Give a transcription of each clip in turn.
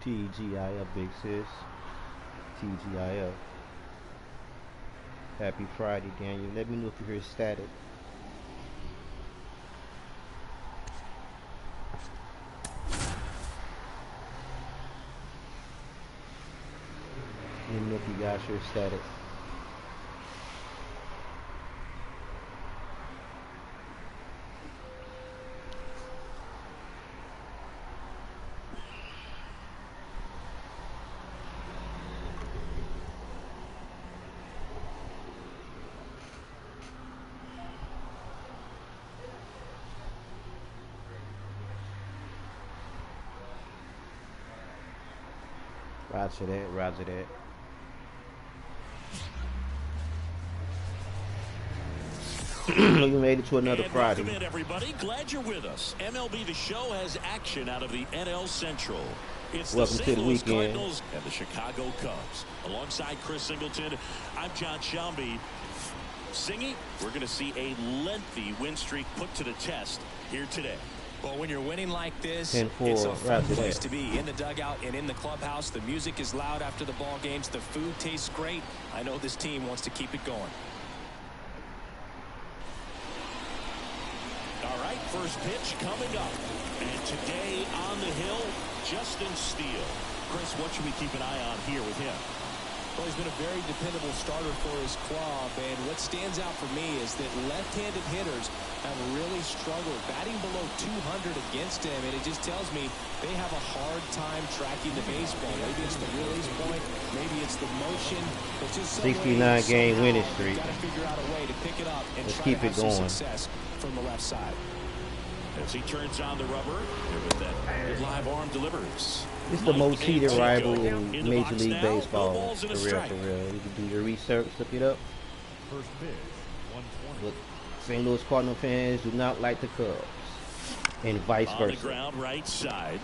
TGIF, big sis. TGIF. Happy Friday, Daniel. Let me know if you hear static. Let me know if you guys hear static. Roger that, roger that. You made it to another Friday. Welcome in, everybody. Glad you're with us. MLB The Show has action out of the NL Central. It's welcome the to the weekend. Cardinals and the Chicago Cubs. Alongside Chris Singleton, I'm John Shambi. Singy, we're going to see a lengthy win streak put to the test here today. Well, when you're winning like this, 10-4, it's a fun place to be. In the dugout and in the clubhouse, the music is loud after the ball games. The food tastes great. I know this team wants to keep it going. All right, first pitch coming up. And today on the hill, Justin Steele. Chris, what should we keep an eye on here with him? Well, he's been a very dependable starter for his club, and what stands out for me is that left-handed hitters have really struggled batting below 200 against him, and it just tells me they have a hard time tracking the baseball. Maybe it's the release point, maybe it's the motion. It's just 69-game winning streak. Got to figure out a way to pick it up and let's try keep to it have going. some success from the left side. As he turns on the rubber, with that live arm delivers. It's the most heated rival in Major League Baseball. For real, for real. You can do your research, look it up. First pitch, 120. Look, St. Louis Cardinals fans do not like the Cubs, and vice versa. On the ground, right side.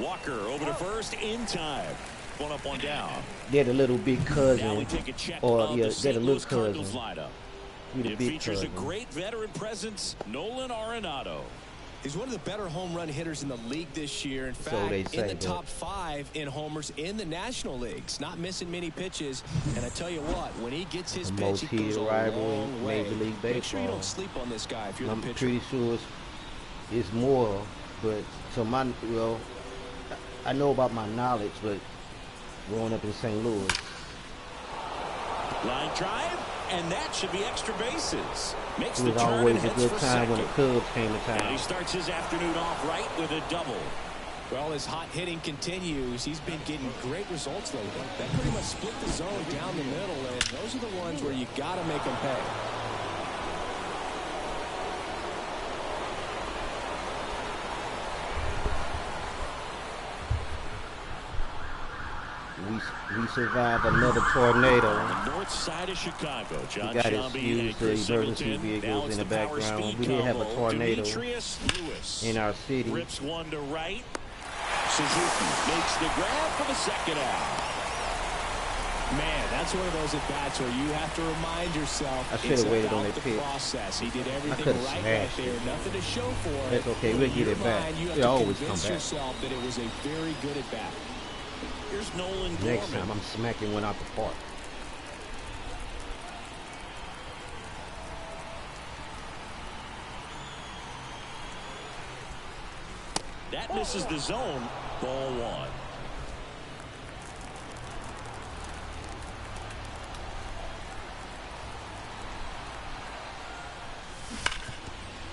Walker over to first in time. One up, one down. They're the little big cousin, Now we take a check or of yeah, the they're the St. little Louis Cardinals cousin. lineup. The It big features cousin. a great veteran presence, Nolan Arenado. He's one of the better home run hitters in the league this year. In So fact, they say, in the top 5 in homers in the National Leagues. Not missing many pitches. And I tell you what, when he gets his The pitch, most he goes heated a rival long in way. Major League Make sure you Baseball. don't sleep on this guy if you're I'm the pitcher. pretty sure it's more, but to my, well, I know about my knowledge, but growing up in St. Louis. Line drive, and that should be extra bases. Makes It the was turn and always a heads good for time when the second. Cubs came to And he town. starts his afternoon off right with a double. Well, his hot hitting continues. He's been getting great results lately. That pretty much split the zone down the middle, and those are the ones where you got to make them pay. We survived another tornado. The north side of Chicago. John We got Shambi excuse and the Chris emergency Singleton. Now vehicles it's in the power background. speed We did have a combo. tornado Demetrius Lewis in our city. rips one to right. Suzuki makes the grab for the second out. Man, that's one of those at-bats where you have to remind yourself I should've it's waited about on that the pitch. process. He did everything could've right smashed there. it. Nothing to show for it. That's okay. But We'll in get your it back. mind, you have It to always come convince back. yourself that it was a very good at-bat. Here's Nolan Next Gorman. time, I'm smacking one out the park. That misses the zone. Ball one.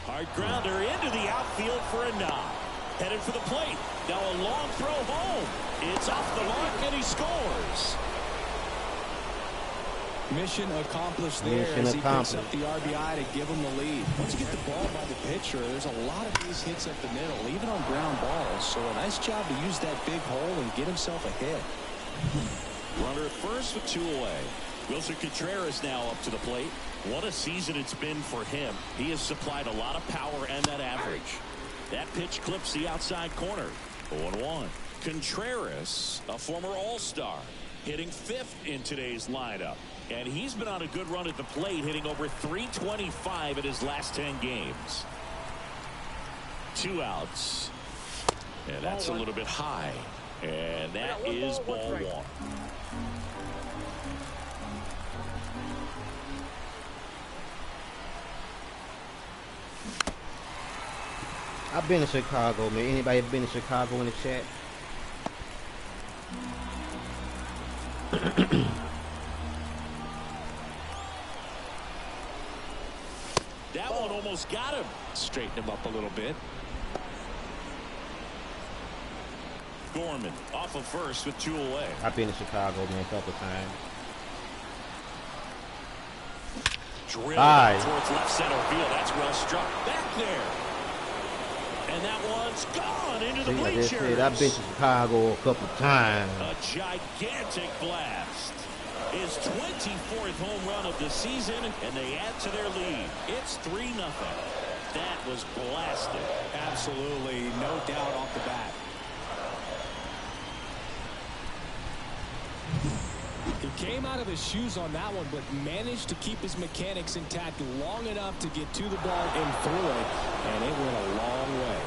Hard grounder into the outfield for a knock. Headed for the plate. Now a long throw home. It's off the mark and he scores. Mission accomplished there Mission as he picks up accomplished. the RBI to give him the lead. Once you get the ball by the pitcher, there's a lot of base hits up the middle, even on ground balls. So a nice job to use that big hole and get himself a hit. Runner at first with 2 away. Wilson Contreras now up to the plate. What a season it's been for him. He has supplied a lot of power and that average. That pitch clips the outside corner. 0-1. Contreras, a former All-Star, hitting 5th in today's lineup. And he's been on a good run at the plate, hitting over .325 in his last 10 games. 2 outs. And that's a little bit high. And that is ball one. I've been to Chicago, man. Anybody been to Chicago in the chat? That one almost got him. Straighten him up a little bit. Gorman off of first with 2 away. I've been to Chicago, man, a couple times. Drilled towards left center field. That's well struck. Back there. And that one's gone into the bleachers. I've been to Chicago a couple times. A gigantic blast. His 24th home run of the season, and they add to their lead. It's 3-0. That was blasted. Absolutely, no doubt off the bat. He came out of his shoes on that one, but managed to keep his mechanics intact long enough to get to the ball and through it, and it went a long way.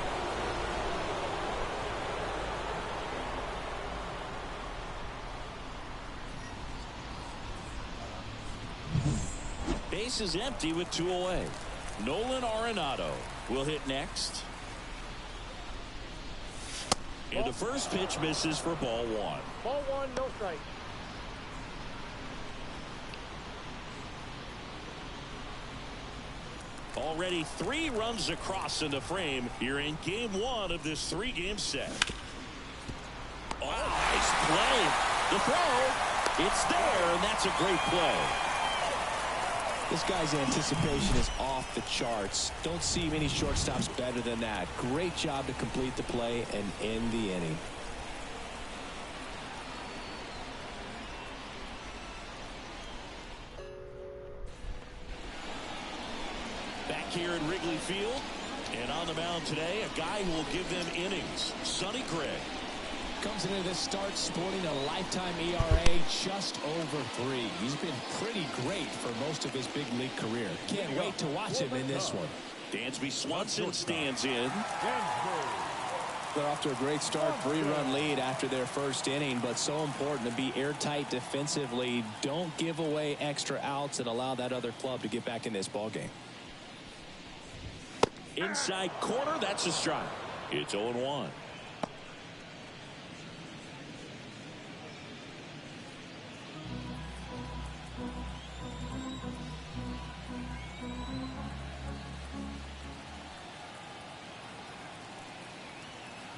Base is empty with 2 away. Nolan Arenado will hit next. And the first pitch misses for ball one. Ball one, no strike. Already 3 runs across in the frame here in game 1 of this 3-game set. Oh, nice play. The throw, it's there, and that's a great play. This guy's anticipation is off the charts. Don't see many shortstops better than that. Great job to complete the play and end the inning. Back here in Wrigley Field, and on the mound today, a guy who will give them innings, Sonny Gray. Comes into this start sporting a lifetime ERA just over 3. He's been pretty great for most of his big league career. Can't wait to watch him in this one. Dansby Swanson stands in. They're off to a great start, 3-run lead after their first inning, but so important to be airtight defensively. Don't give away extra outs and allow that other club to get back in this ball game. Inside corner, that's a strike. It's 0-1.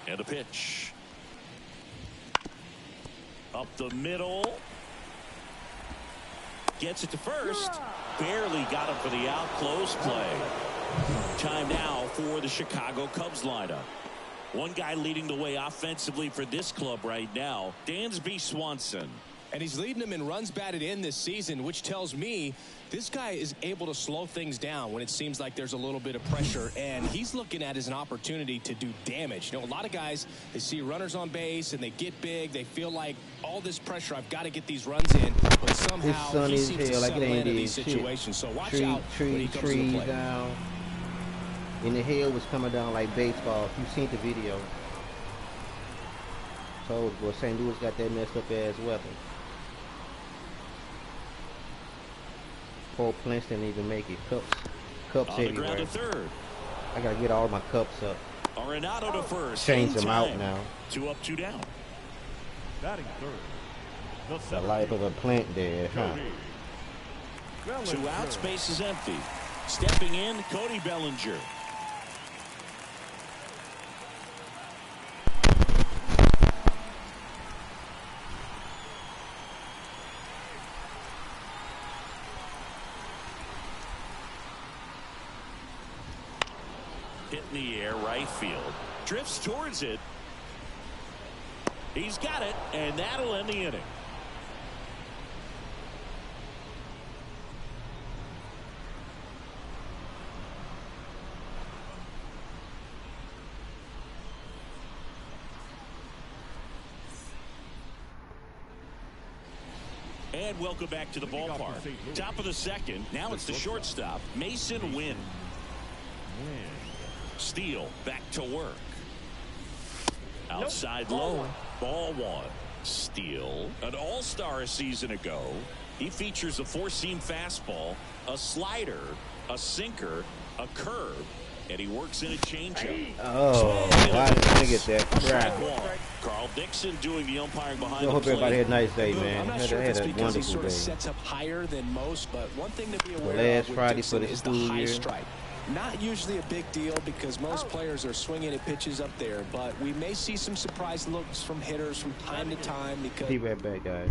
And a pitch. Up the middle. Gets it to first. Barely got him for the out. Close play. Time now for the Chicago Cubs lineup. One guy leading the way offensively for this club right now, Dansby Swanson. And he's leading them in runs batted in this season, which tells me this guy is able to slow things down when it seems like there's a little bit of pressure, and he's looking at it as an opportunity to do damage. You know, a lot of guys, they see runners on base and they get big. They feel like all this pressure, I've got to get these runs in, but somehow he seems to settle into these situations. So watch out when he comes to the plate. Down. And the hill was coming down like baseball. If you've seen the video. So, well, St. Louis got that messed up ass weather. Poor Prince didn't even make it. Cups on the everywhere. ground to third. I gotta get all my cups up. Arenado to first. Change them out now. 2 up, 2 down. Batting third. The life of a plant there, huh? 2 out, space is empty. Stepping in, Cody Bellinger. Hit in the air, right field. Drifts towards it. He's got it, and that'll end the inning. And welcome back to the ballpark. Top of the second. Now it's the shortstop, Mason Wynn. Steele back to work. Outside low. Ball one. Steele. An all-star a season ago. He features a four-seam fastball, a slider, a sinker, a curve, and he works in a changeup. Oh, why did I get that crap? Carl Dixon doing the umpiring behind I hope everybody had a nice day, man. I'm not Had sure if it's a because he wonderful sort of day. sets up higher than most, but one thing to be aware last of with Friday Dixon for the is the school high year. strike. Not usually a big deal because most players are swinging at pitches up there, but we may see some surprise looks from hitters from time to time because Be right back, guys.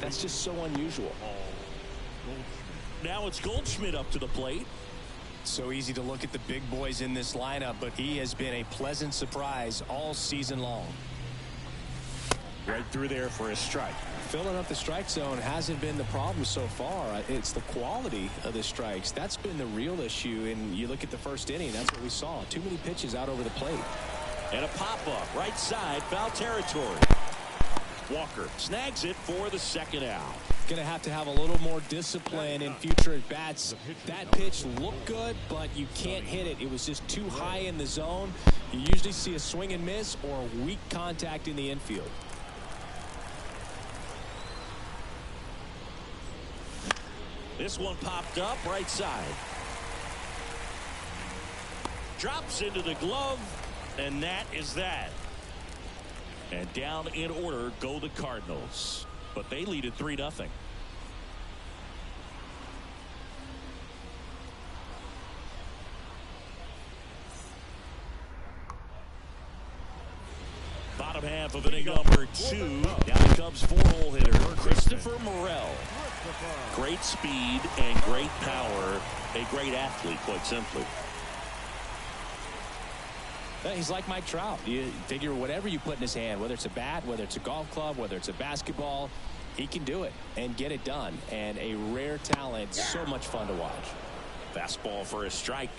that's just so unusual. Now it's Goldschmidt up to the plate. So easy to look at the big boys in this lineup, but he has been a pleasant surprise all season long. Right through there for a strike. Filling up the strike zone hasn't been the problem so far. It's the quality of the strikes. That's been the real issue. And you look at the first inning, that's what we saw. Too many pitches out over the plate. And a pop-up right side, foul territory. Walker snags it for the second out. Going to have a little more discipline in future at bats. That pitch looked good, but you can't hit it. It was just too high in the zone. You usually see a swing and miss or weak contact in the infield. This one popped up right side. Drops into the glove, and that is that. And down in order go the Cardinals, but they lead at 3-0. Bottom half of inning number 2. Now comes four-hole hitter Christopher Morel. Great speed and great power. A great athlete, quite simply. He's like Mike Trout. You figure whatever you put in his hand, whether it's a bat, whether it's a golf club, whether it's a basketball, he can do it and get it done. And a rare talent, so much fun to watch. Fastball for a strike.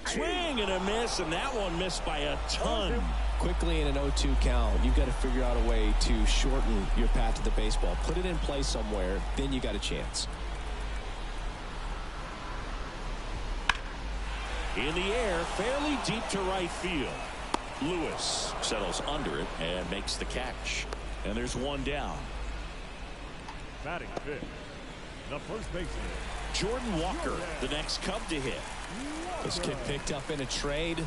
Swing and a miss, and that one missed by a ton. Quickly in an 0-2 count, you've got to figure out a way to shorten your path to the baseball. Put it in play somewhere, then you got a chance. In the air, fairly deep to right field. Lewis settles under it and makes the catch. And there's one down. Batting fifth, the first baseman, Jordan Walker, the next Cub to hit. This kid picked up in a trade.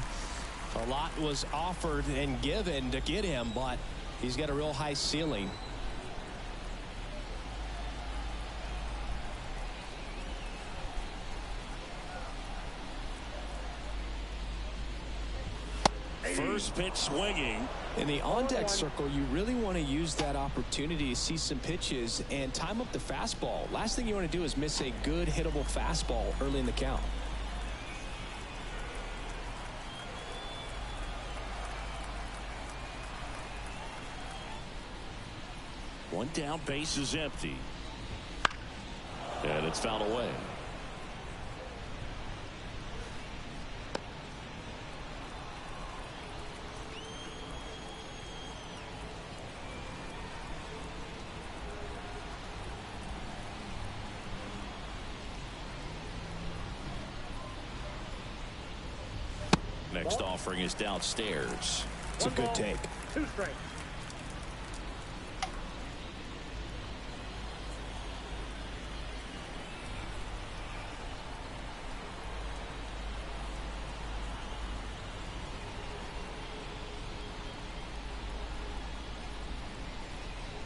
A lot was offered and given to get him, but he's got a real high ceiling. First pitch swinging. In the on-deck circle, you really want to use that opportunity to see some pitches and time up the fastball. Last thing you want to do is miss a good hittable fastball early in the count. One down, base is empty. And it's fouled away. Next offering is downstairs. It's a good take. 2 strikes.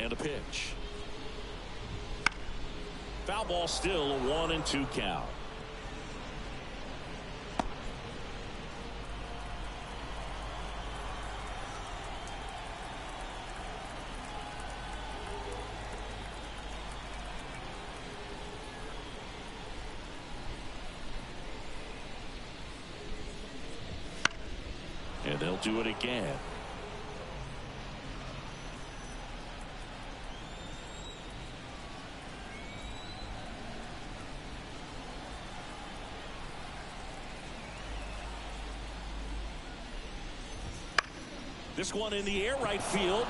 And a pitch. Foul ball, still a 1-2 count. And they'll do it again. This one in the air, right field.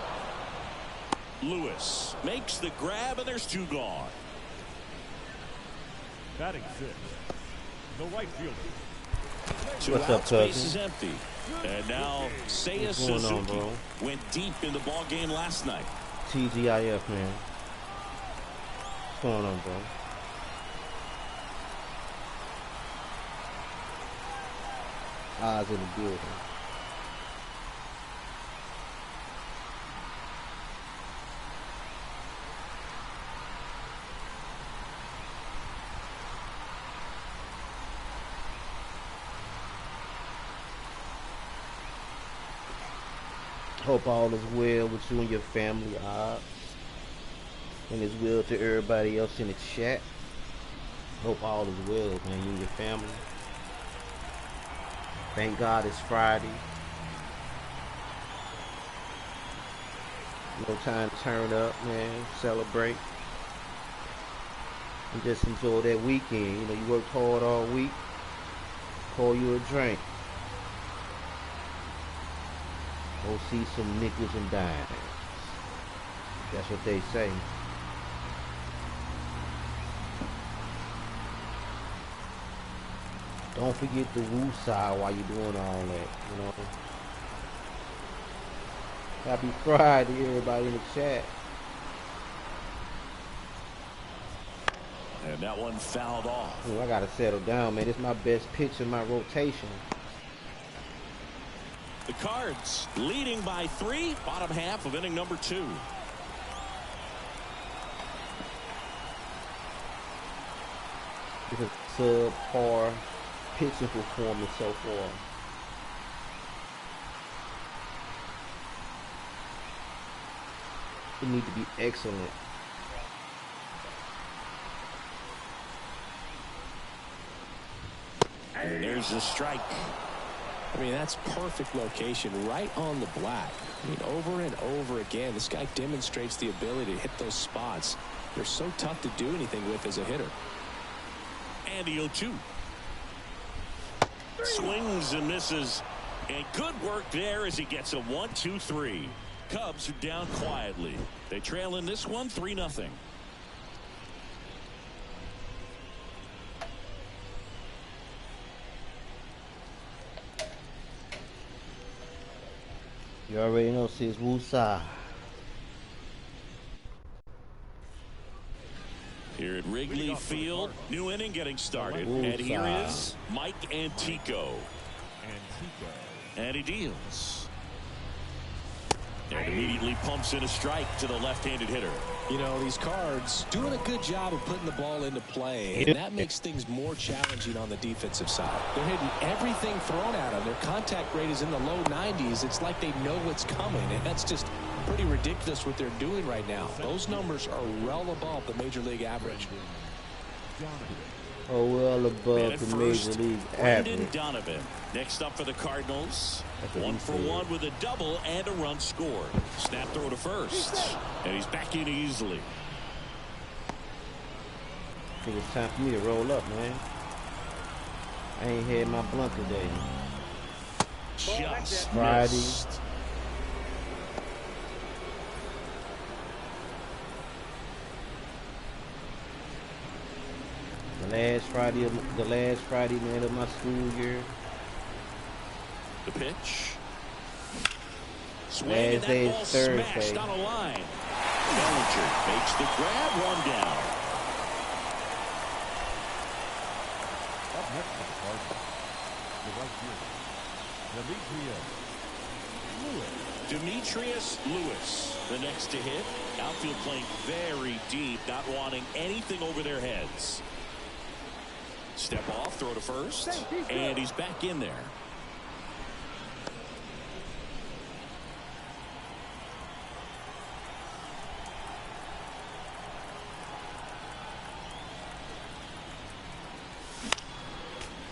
Lewis makes the grab, and there's 2 gone. Batting 6. The right fielder. 2 What's outs, up, base cousin? is empty. And now Seiya What's going on, Suzuki bro? went deep in the ball game last night. TGIF, man. What's going on, bro? Eyes in the building. Hope all is well with you and your family, and as well to everybody else in the chat. Hope all is well, man, you and your family. Thank God it's Friday. No time to turn up, man. Celebrate. And just enjoy that weekend. You know, you worked hard all week. Pour you a drink. Go see some nickels and dimes. That's what they say. Don't forget the woo side while you're doing all that, you know. Happy Friday, everybody in the chat. And that one fouled off. Ooh, I gotta settle down, man. This is my best pitch in my rotation. The Cards leading by 3, bottom half of inning number 2. It's a subpar pitching performance so far. It need to be excellent. And there's a strike. I mean, that's perfect location, right on the black. I mean, over and over again, this guy demonstrates the ability to hit those spots. They're so tough to do anything with as a hitter. And the 0-2. Swings and misses. And good work there as he gets a 1-2-3. Cubs are down quietly. They trail in this one 3-0. You already know, sis. Woosah. Here at Wrigley Field, new inning getting started. Woosah. And here is Mike Antico. And he deals. And immediately pumps in a strike to the left-handed hitter. You know, these Cards doing a good job of putting the ball into play, and that makes things more challenging on the defensive side. They're hitting everything thrown at them. Their contact rate is in the low 90s. It's like they know what's coming, and that's just pretty ridiculous what they're doing right now. Those numbers are well above the major league average. Oh, well Man above at the major first, league Brendan average. Donovan. Next up for the Cardinals. That's what 1 he for said. 1 with a double and a run scored. Snap throw to first. And he's back in easily. I think it's time for me to roll up, man. I ain't had my blunt today. Just Friday. missed. The last Friday night of my school year. The pitch. Swing Last and day that is ball Thursday. smashed on a line. Bellinger makes the grab, 1 down. Up next for the Cardinals, the right fielder, Demetrius Lewis. Demetrius Lewis, the next to hit. Outfield playing very deep, not wanting anything over their heads. Step off, throw to first, and he's back in there.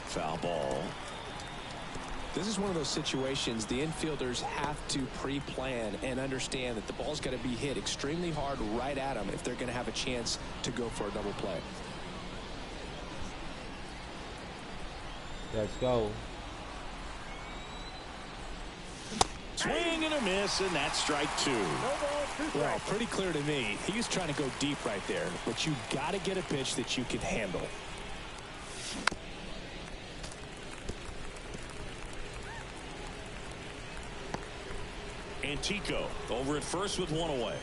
Foul ball. This is one of those situations the infielders have to pre-plan and understand that the ball's got to be hit extremely hard right at them if they're going to have a chance to go for a double play. Let's go. Swing and a miss, and that's strike 2. Well, pretty clear to me. He was trying to go deep right there, but you got to get a pitch that you can handle. Antico over at first with 1 away.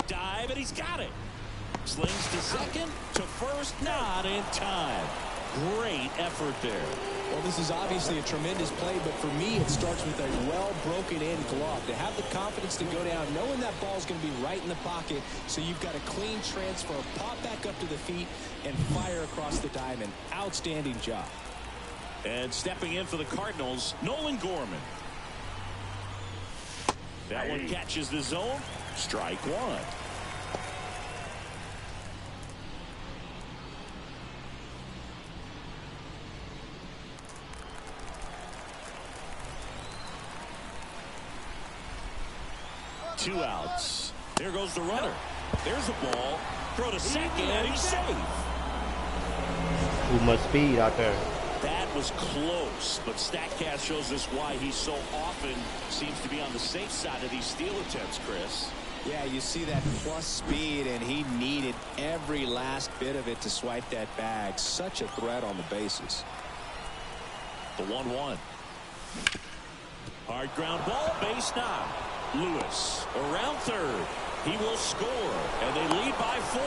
Dive, and he's got it. Slings to second, to first, not in time. Great effort there. Well, this is obviously a tremendous play, but for me, it starts with a well broken in glove. To have the confidence to go down, knowing that ball's going to be right in the pocket, so you've got a clean transfer, pop back up to the feet, and fire across the diamond. Outstanding job. And stepping in for the Cardinals, Nolan Gorman. That one catches the zone. Strike 1. Two outs. There goes the runner. There's the ball. Throw to second, and he's safe. Too much speed out there. That was close, but StatCast shows us why he so often seems to be on the safe side of these steal attempts, Chris. Yeah, you see that plus speed, and he needed every last bit of it to swipe that bag. Such a threat on the bases. The 1-1. Hard ground ball, base knock. Lewis around third. He will score, and they lead by 4.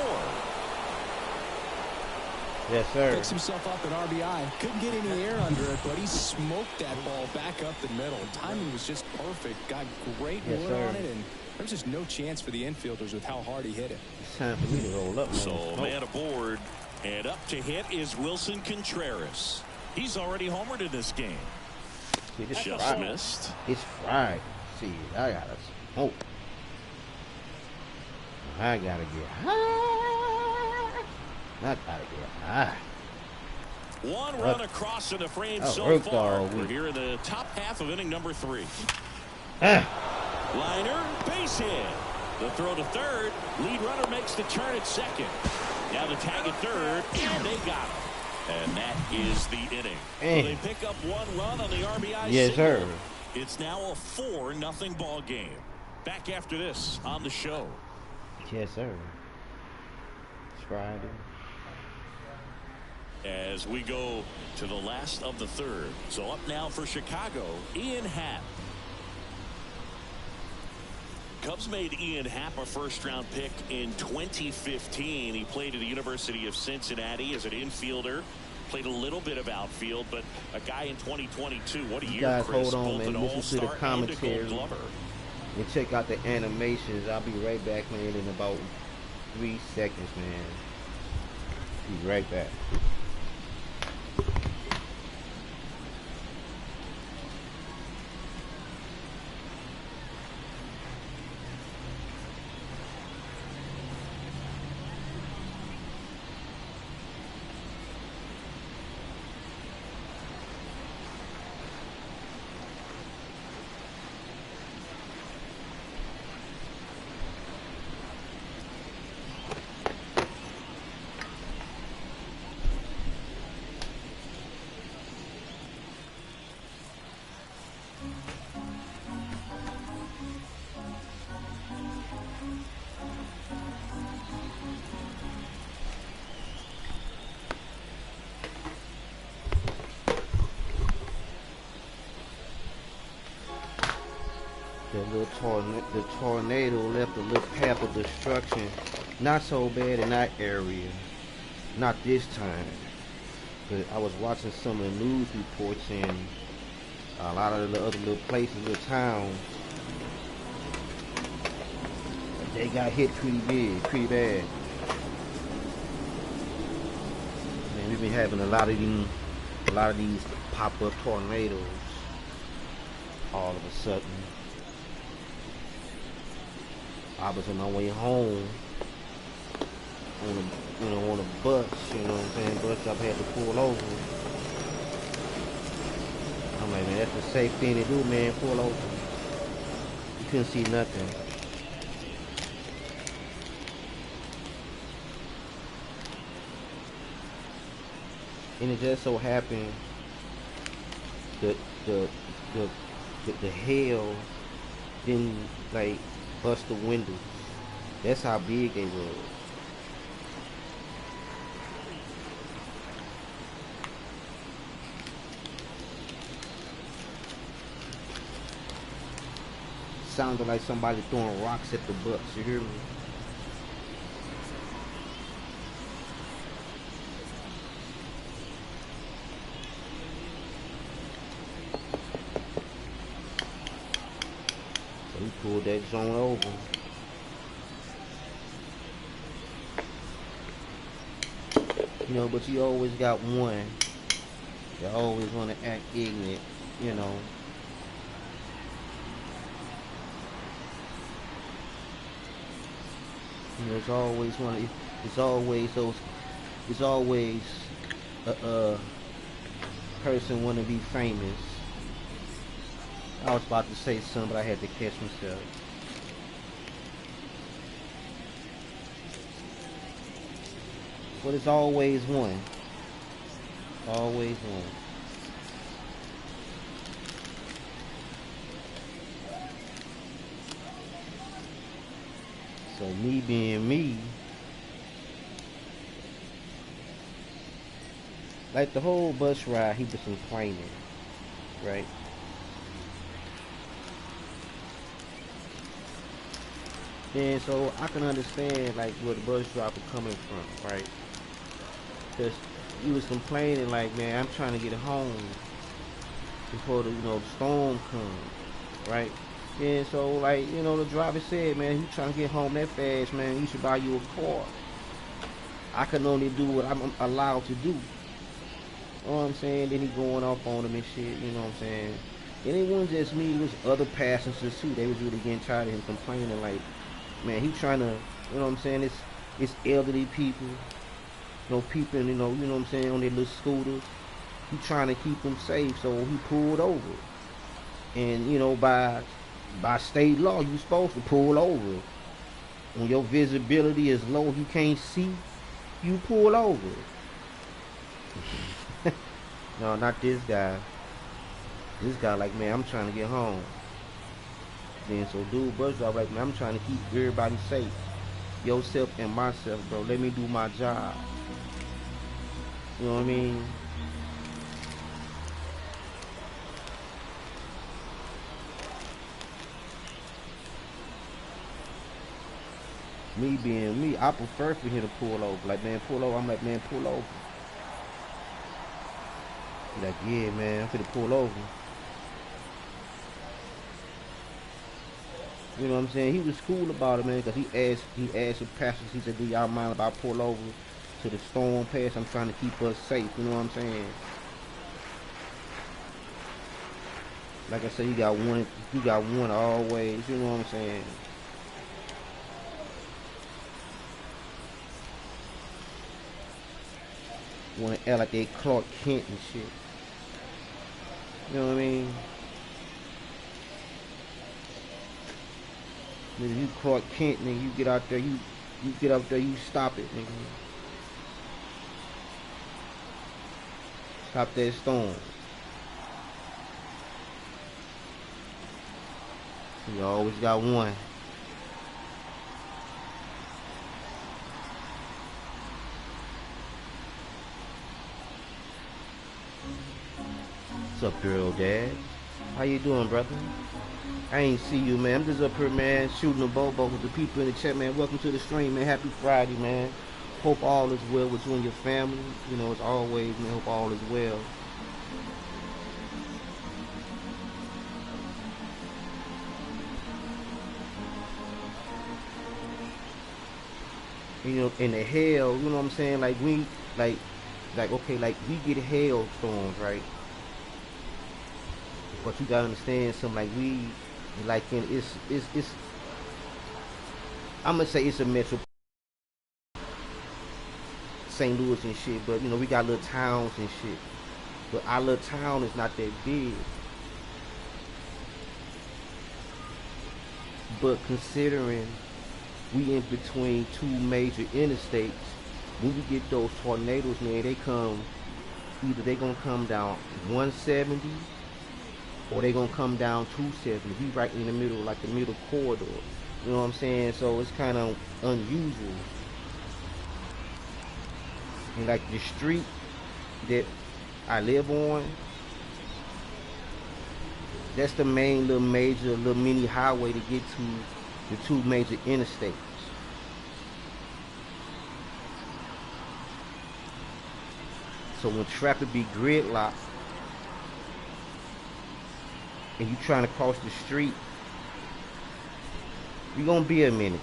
Yes, sir. Picks himself up an RBI. Couldn't get any air under it, but he smoked that ball back up the middle. Timing was just perfect. Got great wood on it, and there's just no chance for the infielders with how hard he hit it. It's time for me to roll up, man. So man aboard, and up to hit is Wilson Contreras. He's already homered in this game. See, this Just fried. missed. It's fried. See, I gotta smoke. I gotta get high. I gotta get high. One run across in the frame so worked far. all We're week. here in the top half of inning number 3. Ah, Liner, base hit. The throw to third. Lead runner makes the turn at second. Now the tag at third, and they got him. And that is the inning. So they pick up 1 run on the RBI yes, signal. sir. It's now a 4-0 ball game. Back after this on the show. Yes, sir. It's Friday. As we go to the last of the third. So up now for Chicago, Ian Happ. Cubs made Ian Happ a first-round pick in 2015. He played at the University of Cincinnati as an infielder. Played a little bit of outfield, but a guy in 2022. What a year, Guys, Chris. hold on, Both man. an Listen to the all-star and a Gold commentary. Glover. And check out the animations. I'll be right back, man, in about 3 seconds, man. Be right back. The tornado left a little path of destruction. Not so bad in that area. Not this time. But I was watching some of the news reports in a lot of the other little places, little towns. They got hit pretty big, pretty bad. Man, we've been having a lot of these pop-up tornadoes all of a sudden. I was on my way home on a bus, you know what I'm saying? Bus stop had to pull over. I'm like, man, that's the safe thing to do, man. Pull over. You couldn't see nothing. And it just so happened that the hail didn't like bust the windows. That's how big they were. Sounded like somebody throwing rocks at the bus, you hear me? So he pulled that zone over. You know, but you always got one that always want to act ignorant, you know. You know, it's always a person want to be famous. I was about to say something, but I had to catch myself. But it's always one. Always one. So me being me, like the whole bus ride, he was complaining, right? And so I can understand like where the bus driver coming from, right? Because he was complaining like, man, I'm trying to get home before the storm comes, right? And so like, the driver said, man, you trying to get home that fast, man, you should buy you a car. I can only do what I'm allowed to do. You know what I'm saying? Then he going off on him and shit, you know what I'm saying? And it wasn't just me, it was other passengers too. They was really getting tired of him complaining like, man, he trying to, you know what I'm saying, it's elderly people, people, you know what I'm saying, on their little scooters. He trying to keep them safe, so he pulled over. And, by state law, you supposed to pull over. When your visibility is low, you can't see, you pull over. No, not this guy. This guy like, man, I'm trying to get home. Then so dude, bus driver like, man, I'm trying to keep everybody safe. Yourself and myself, bro. Let me do my job. You know what I mean? Me being me, I prefer for him to pull over. Like, man, pull over. I'm like, man, pull over. He's like, yeah, man, I'm finna pull over. You know what I'm saying? He was cool about it, man, because he asked the passengers, he said, do y'all mind if I pull over to the storm pass? I'm trying to keep us safe, you know what I'm saying? Like I said, you got one always, you know what I'm saying? Want to act like they Clark Kent and shit. You know what I mean? Nigga, you Clark Kent, nigga, you get out there, you get up there, you stop it, nigga. Stop that storm. You always got one. What's up, girl, dad? How you doing, brother? I ain't see you, man. I'm just up here, man, shooting a bobo with the people in the chat, man. Welcome to the stream, man. Happy Friday, man. Hope all is well with you and your family. You know, as always, man, hope all is well. You know, in the hell, you know what I'm saying? Like we, okay, like we get hailstorms, right? But you gotta understand something. Like we, like in it's. I'm gonna say it's a metro, St. Louis and shit. But you know, we got little towns and shit. But our little town is not that big. But considering we in between two major interstates, when we get those tornadoes, man, they come, either they gonna come down 170 or they gonna come down 270. We right in the middle, like the middle corridor. You know what I'm saying? So it's kind of unusual. And like the street that I live on, that's the main little major, little mini highway to get to the two major interstates. So when traffic be gridlocked and you trying to cross the street, you gonna be a minute.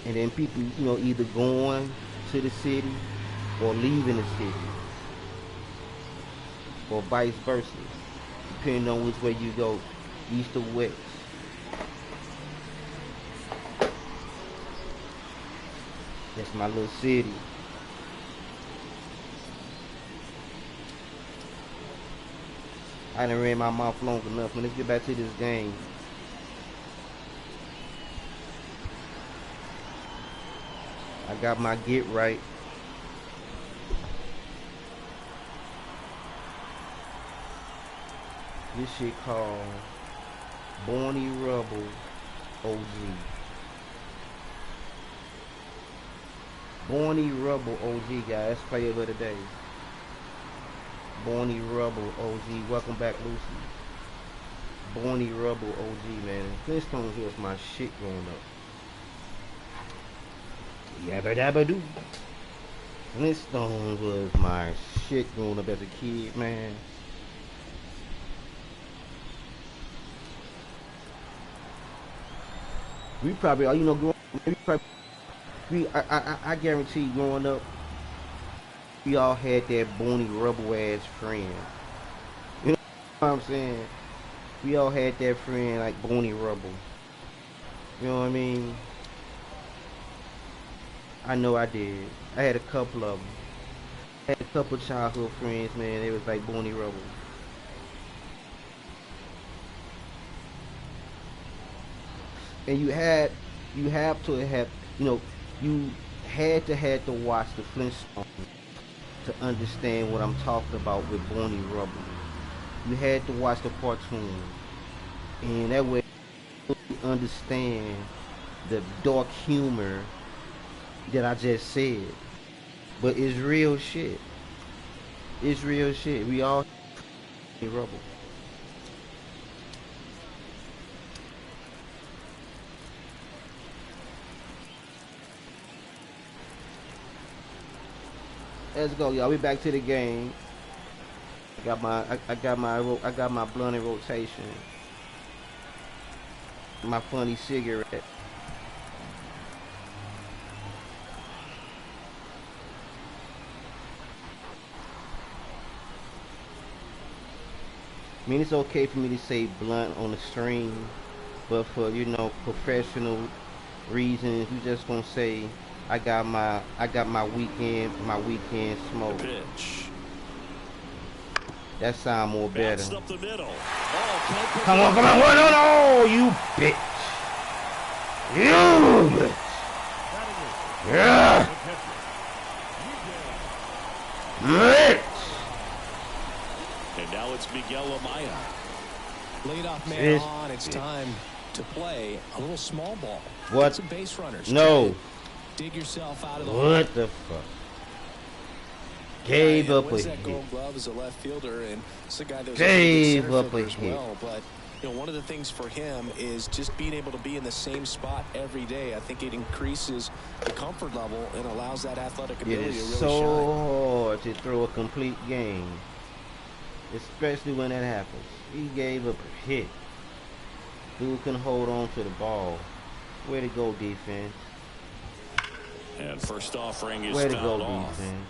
And then people, you know, either going to the city or leaving the city, or vice versa, depending on which way you go, east or west. That's my little city. I done ran my mouth long enough. Let's get back to this game. I got my get right. This shit called Borny Rubble OG. Borny Rubble OG, guys. Player of the day. Borny Rubble OG. Welcome back, Lucy. Borny Rubble OG, man. Flintstones was my shit growing up. Yabba dabba doo. Flintstones was my shit growing up as a kid, man. We probably, you know, growing up, I guarantee growing up, we all had that bony rubble ass friend. You know what I'm saying? We all had that friend like bony rubble. You know what I mean? I know I did. I had a couple of them. I had a couple childhood friends, man. They was like bony rubble. And you had to have, you know, you had to watch the Flintstones to understand what I'm talking about with Borny Rubble. You had to watch the cartoon, and that way you understand the dark humor that I just said. But it's real shit. It's real shit. We all Rubble. Let's go, y'all. We back to the game. I got my blunt in rotation. My funny cigarette. I mean, it's okay for me to say blunt on the stream, but for, you know, professional reasons, you just gonna say I got my weekend smoke. Pitch. That sound more better. Up the middle. Oh, come on, no, you bitch. You bitch. Yeah. Bitch. And now it's Miguel Amaya. Leadoff man on. It's time to play a little small ball. What? Get some base runners. No. Dig yourself out of the What the fuck? Gave up a wins that hit. Gold Glove as a left fielder, and it's a guy that was Gave a up center a fielder as hit. well. But one of the things for him is just being able to be in the same spot every day. I think it increases the comfort level and allows that athletic It ability to is really so shine. hard to throw a complete game, especially when that happens. He gave up a hit. Dude can hold on to the ball. Way to go, defense. And first offering is Way to go, fouled off. defense.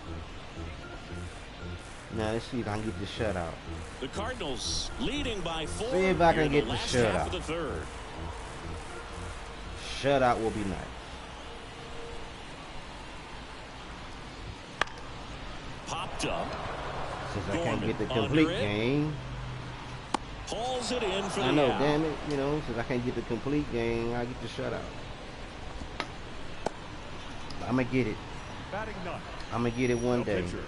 Now let's see if I can get the shutout. The Cardinals leading by 4. See if I can here in get the last half shutout. of the third. Shutout will be nice. Popped up. Since I can't Gorman get the under complete it. game. Hauls it in for I the know, out. damn it. Since I can't get the complete game, I get the shutout. I'm going to get it. Batting ninth. I'm going to get it one No day. pitcher.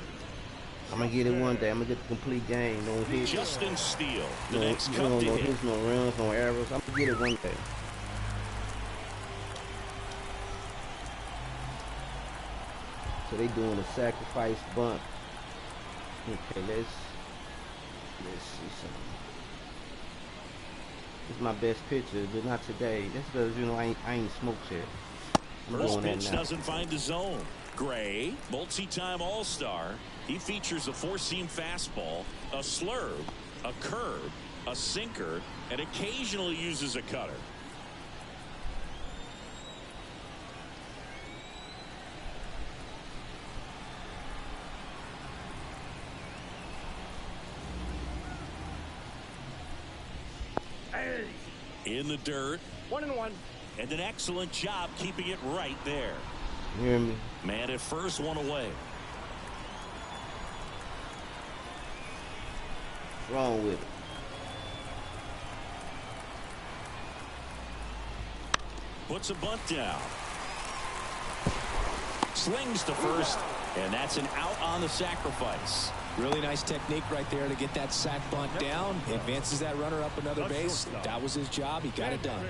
I'm going to get it one day. I'm going to get the complete game. No hits. Justin Steele, the No, next no cup to hit. hits, no runs, no errors. I'm going to get it one day. So they doing a sacrifice bunt. Okay, let's see something. This is my best pitcher, but not today. That's because I ain't smoked yet. I'm First doing that pitch now. doesn't find the zone. Gray, multi-time All-Star. He features a four-seam fastball, a slurve, a curve, a sinker, and occasionally uses a cutter. In the dirt. 1-1. And an excellent job keeping it right there. You hear me? Man at first, one away. What's wrong with it? Puts a bunt down. Slings to first, and that's an out on the sacrifice. Really nice technique right there to get that sac bunt down. Advances that runner up another base. That was his job. He got it done.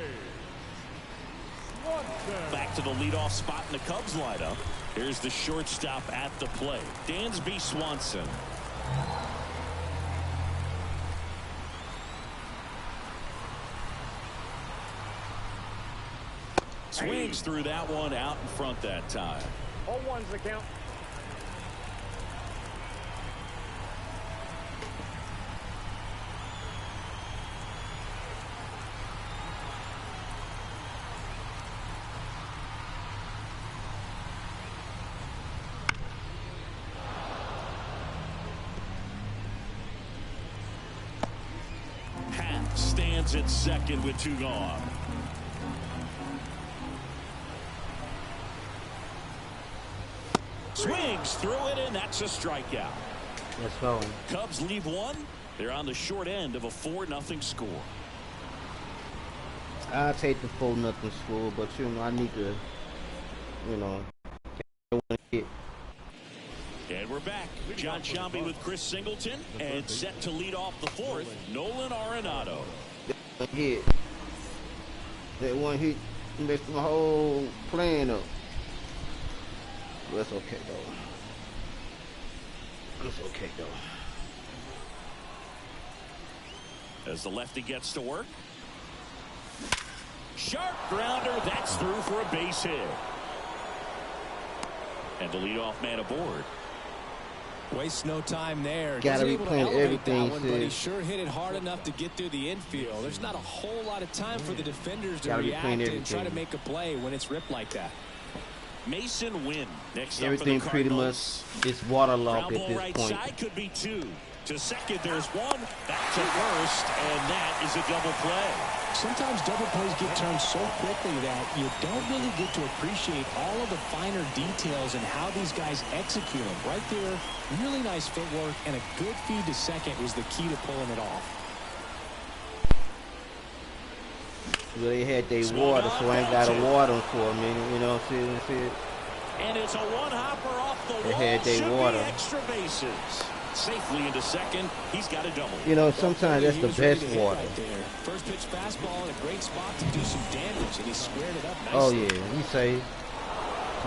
Back to the leadoff spot in the Cubs lineup. Here's the shortstop at the plate, Dansby Swanson. Swings through that one out in front that time. 0-1's the count. Pat stands at second with 2 gone. Swings through it, and that's a strikeout. Let's go. Cubs leave 1. They're on the short end of a 4-0 score. I'll take the 4-0 score, but I need to, hit. And we're back. John Sciambi with Chris Singleton, and set to lead off the 4th, Nolan Arenado. Hit. That one hit messed my whole plan up. But that's okay though. That's okay though. As the lefty gets to work. Sharp grounder, that's through for a base hit. And the leadoff man aboard. Wastes no time there. Gotta Wasn't able to replant elevate everything, that one, but he sis. sure hit it hard enough to get through the infield. There's not a whole lot of time for the defenders to Gotta react replant and try to everything. make a play when it's ripped like that. Mason Wynn next Everything up for the pretty Cardinals. much is waterlogged Ground at ball this right point. side could be 2. To second, there's 1. Back to first, and that is a double play. Sometimes double plays get turned so quickly that you don't really get to appreciate all of the finer details and how these guys execute them. Right there, really nice footwork, and a good feed to second was the key to pulling it off. Well, they had their water, so I ain't got to water them for a minute. See. And it's a one-hopper off the They wall. had their Should water. be extra bases. Safely into second. He's got a double. Sometimes that's He the was ready best to hit water. right there. First pitch fastball in a great spot to do some damage, and he squared it up nicely. Oh yeah, he say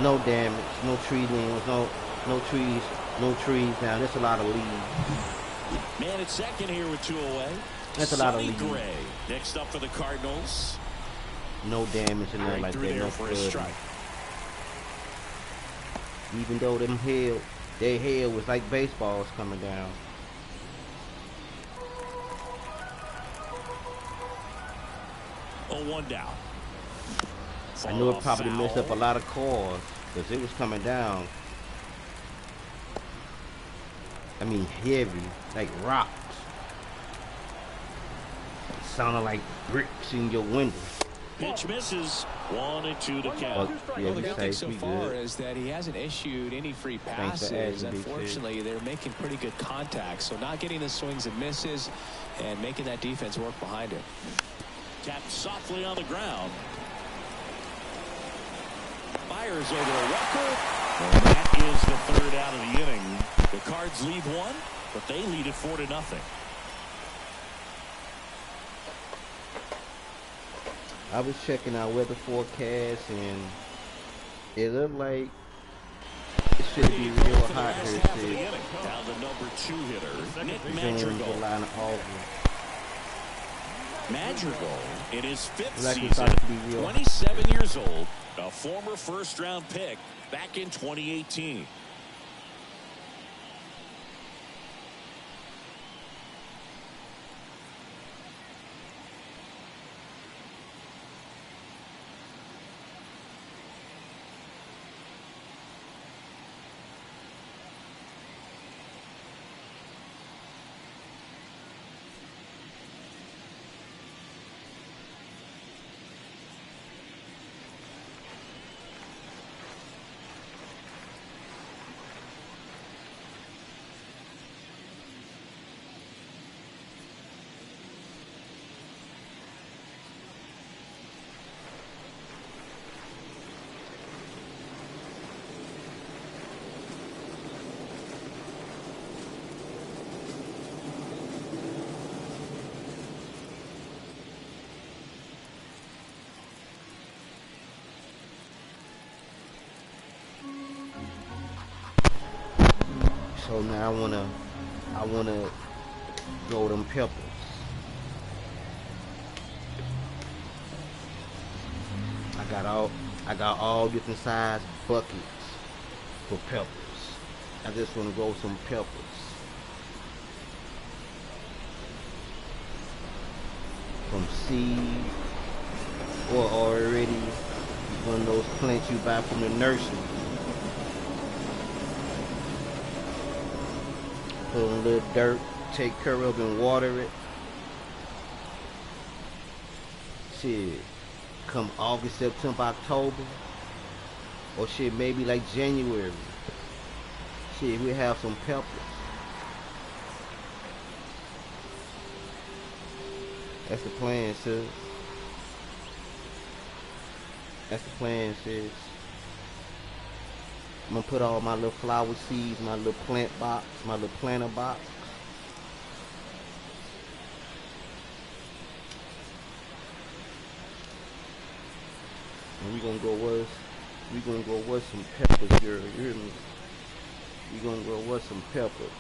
no damage, no tree limbs, no trees No trees down. That's a lot of leaves. Man at second here with 2 away. That's a lot of Sonny leaves. Gray next up for the Cardinals. No damage and nothing like through that. there No for a flooding. strike. Even though their hair was like baseballs coming down. Oh, 1 down. I know it Fall probably foul. messed up a lot of cars because it was coming down. I mean, heavy, like rocks. It sounded like bricks in your window. Pitch misses. 1-2 to count. Yeah, Well, the we good thing safe, so we far good. is that he hasn't issued any free Thanks for passes. asking, Big Sid. Unfortunately, they're making pretty good contact. So not getting the swings and misses and making that defense work behind him. Tapped softly on the ground. Fires over a Walker. And that is the 3rd out of the inning. The Cards lead 1, but they lead it 4-0. I was checking our weather forecast and it looked like it should be real hot here too. Now the number 2 hitter, Nick June, Madrigal. July, and August. Madrigal in his 5th Like we season, thought it would be real. 27 years old, a former first-round pick back in 2018. So now I wanna grow them peppers. I got all different size buckets for peppers. I just wanna grow some peppers. From seed or already one of those plants you buy from the nursery. Put on a little dirt, take care of and water it. Shit, come August, September, October, or shit, maybe like January. Shit, we have some peppers. That's the plan, sis. That's the plan, sis. I'm gonna put all my little flower seeds, my little plant box, my little planter box. And we gonna go with some peppers, girl. You hear me? We gonna go with some peppers.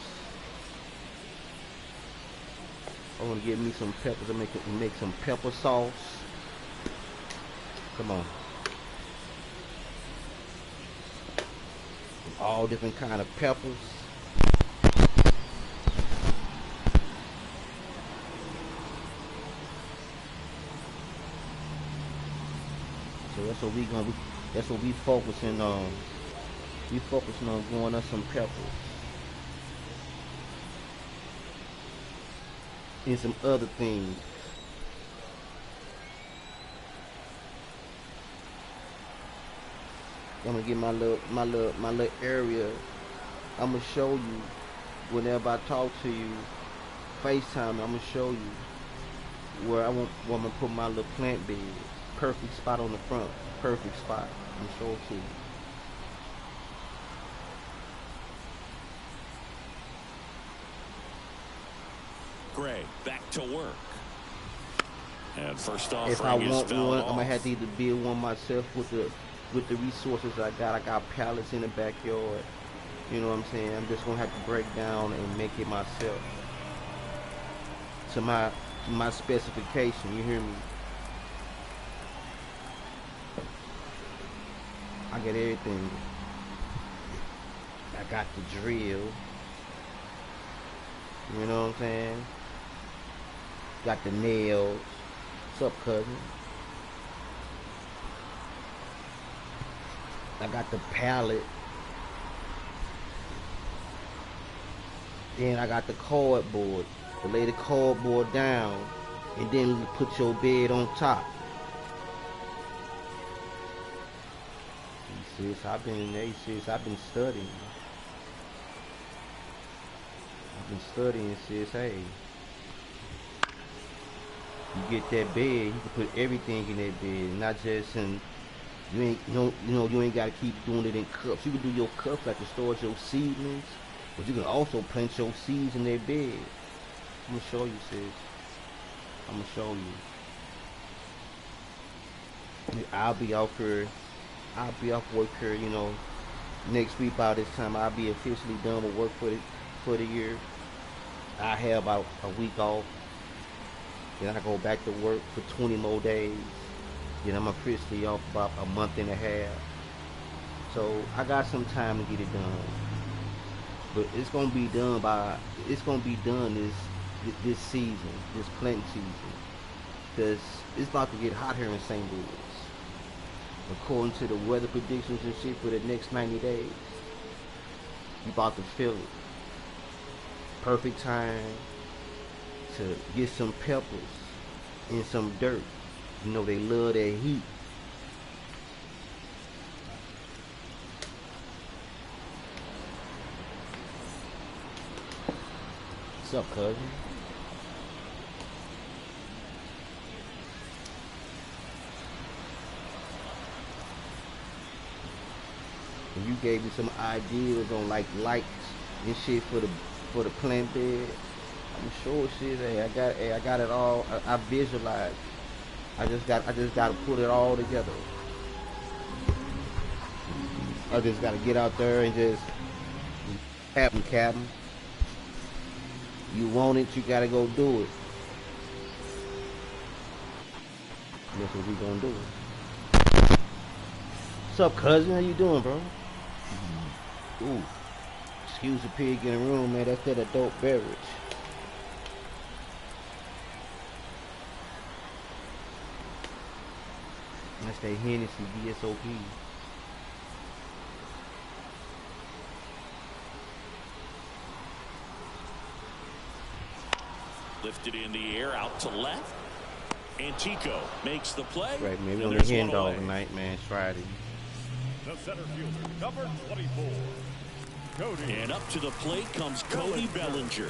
I wanna get me some peppers and make some pepper sauce. Come on. All different kind of peppers. So that's what we focusing on. We focusing on growing us some peppers. And some other things. I'm gonna get my little area. I'm gonna show you whenever I talk to you, FaceTime. I'm gonna show you where I'm gonna put my little plant bed. Perfect spot on the front. Perfect spot. I'm gonna show it to you. Gray back to work. And first off, If I want one, I'm gonna have to either build one myself with the resources I got. I got pallets in the backyard. You know what I'm saying? I'm just gonna have to break down and make it myself to my specification. You hear me? I got everything. I got the drill. You know what I'm saying? Got the nails. What's up, cousin? I got the pallet. Then I got the cardboard. To lay the cardboard down and then you put your bed on top. Sis, I've been studying. I've been studying, sis. Hey, you get that bed, you can put everything in that bed, not just in. You ain't gotta keep doing it in cups. You can do your cups like to store your seedlings, but you can also plant your seeds in that bed. I'm gonna show you, sis. I'm gonna show you. I'll be off work here, next week by this time. I'll be officially done with work for the year. I have about a week off. Then I go back to work for 20 more days. Then I'm officially off about a month and a half. So I got some time to get it done. But it's gonna be done this season, this planting season. Because it's about to get hot here in St. Louis. According to the weather predictions and shit for the next 90 days. You about to feel it. Perfect time to get some peppers and some dirt. You know they love that heat. What's up, cousin? And you gave me some ideas on like lights and shit for the plant bed. I'm sure shit. Hey, I got it all. I visualized. I just got to put it all together. I just got to get out there and just happen, Captain. You want it, you got to go do it. That's what we gonna do. What's up, cousin? How you doing, bro? Ooh, excuse the pig in the room, man. That's that adult beverage. That's that Hennessy VSOP. Lifted in the air, out to left. Antico makes the play. Right, maybe on the hen dog tonight, man. It's Friday. The center fielder, number 24. Cody. And up to the plate comes Cody Bellinger.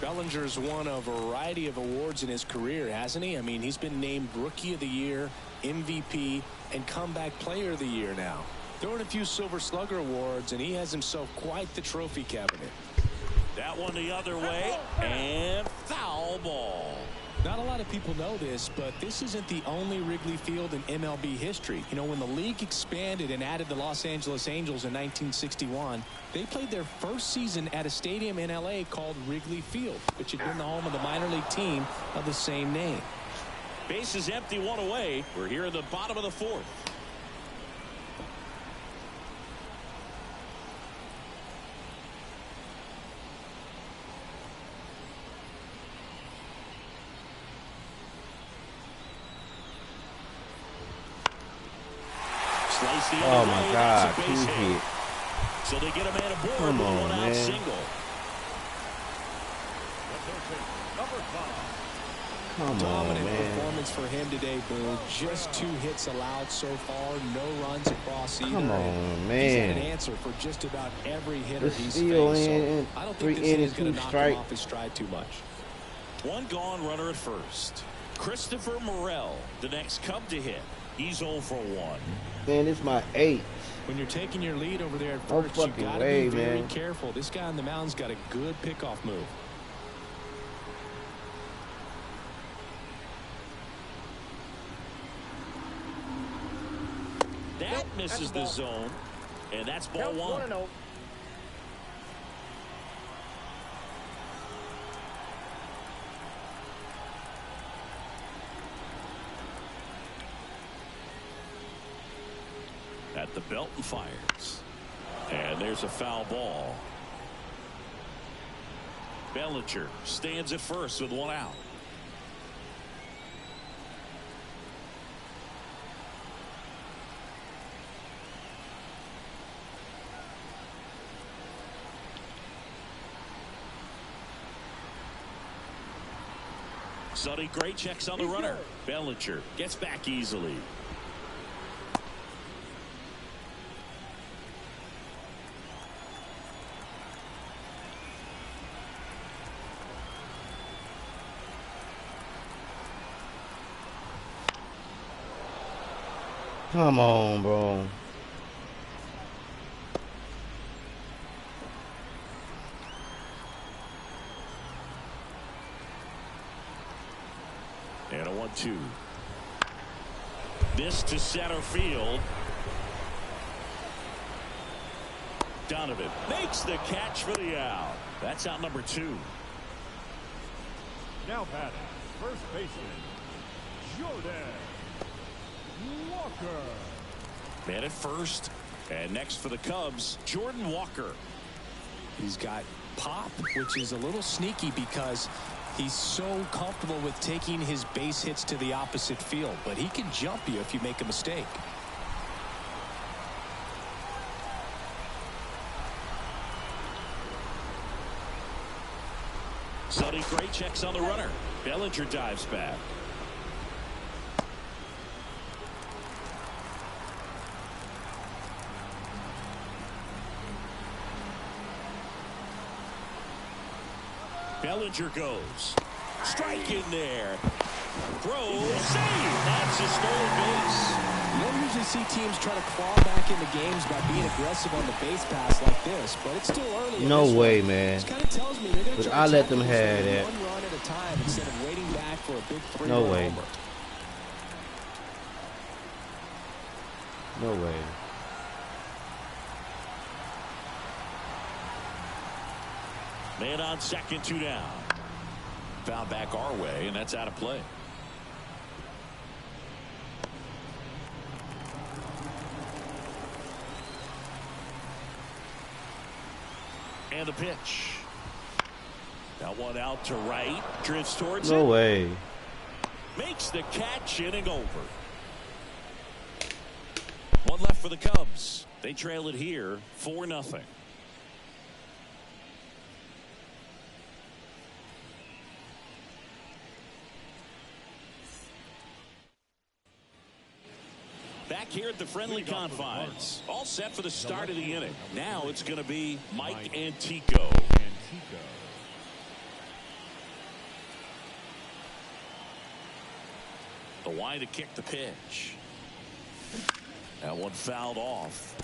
Bellinger's won a variety of awards in his career, hasn't he? I mean, he's been named Rookie of the Year, MVP, and Comeback Player of the Year now. Throwing a few Silver Slugger awards, and he has himself quite the trophy cabinet. That one the other way, and foul ball. Not a lot of people know this, but this isn't the only Wrigley Field in MLB history. You know, when the league expanded and added the Los Angeles Angels in 1961, they played their first season at a stadium in LA called Wrigley Field, which had been the home of the minor league team of the same name. Bases empty, one away. We're here in the bottom of the fourth. Oh my God, 2 hit. So they get a man aboard. Come on, one out man. single. Number 5. Come on, Dominant man. performance for him today, Boo. Just 2 hits allowed so far. No runs across either. Come on, He's had an man. answer for just about every hitter The he's steal faced. in So I don't 3 think this innings, is going 2 to knock him strike. off his stride too much. One gone, runner at first. Christopher Morel, the next Cub to hit. He's 0 for 1. Man, it's my 8th. When you're taking your lead over there at No first, you fucking got to way, be very man. careful. This guy on the mound's got a good pickoff move. That misses the zone. And that's ball one. 1-0. At the belt and fires. And there's a foul ball. Bellinger stands at first with one out. Sonny Gray checks on the runner. Bellinger gets back easily. Come on, bro. And a 1-2. This to center field. Donovan makes the catch for the out. That's out number 2. Now batting, first baseman, Jordan Walker. Man at first. And next for the Cubs, Jordan Walker. He's got pop, which is a little sneaky because he's so comfortable with taking his base hits to the opposite field, but he can jump you if you make a mistake. Sonny Gray checks on the runner. Bellinger dives back. Bellinger goes. Strike in there. Throw. Save. That's a stolen base. You don't usually see teams try to claw back into games by being aggressive on the base pass like this, but it's still early. No way, man. This kind of tells me they're going to But try I to let tackle them this have thing that. one run at a time instead of waiting back for a big three-run No way. homer. No way. Man on second, 2 down. Foul back our way, and that's out of play. And the pitch. That one out to right. Drifts towards No it. way. Makes the catch, inning over. One left for the Cubs. They trail it here 4-0. Back here at the friendly confines. All set for the start of the inning. Now it's going to be Mike Antico. The wide to kick the pitch. That one fouled off.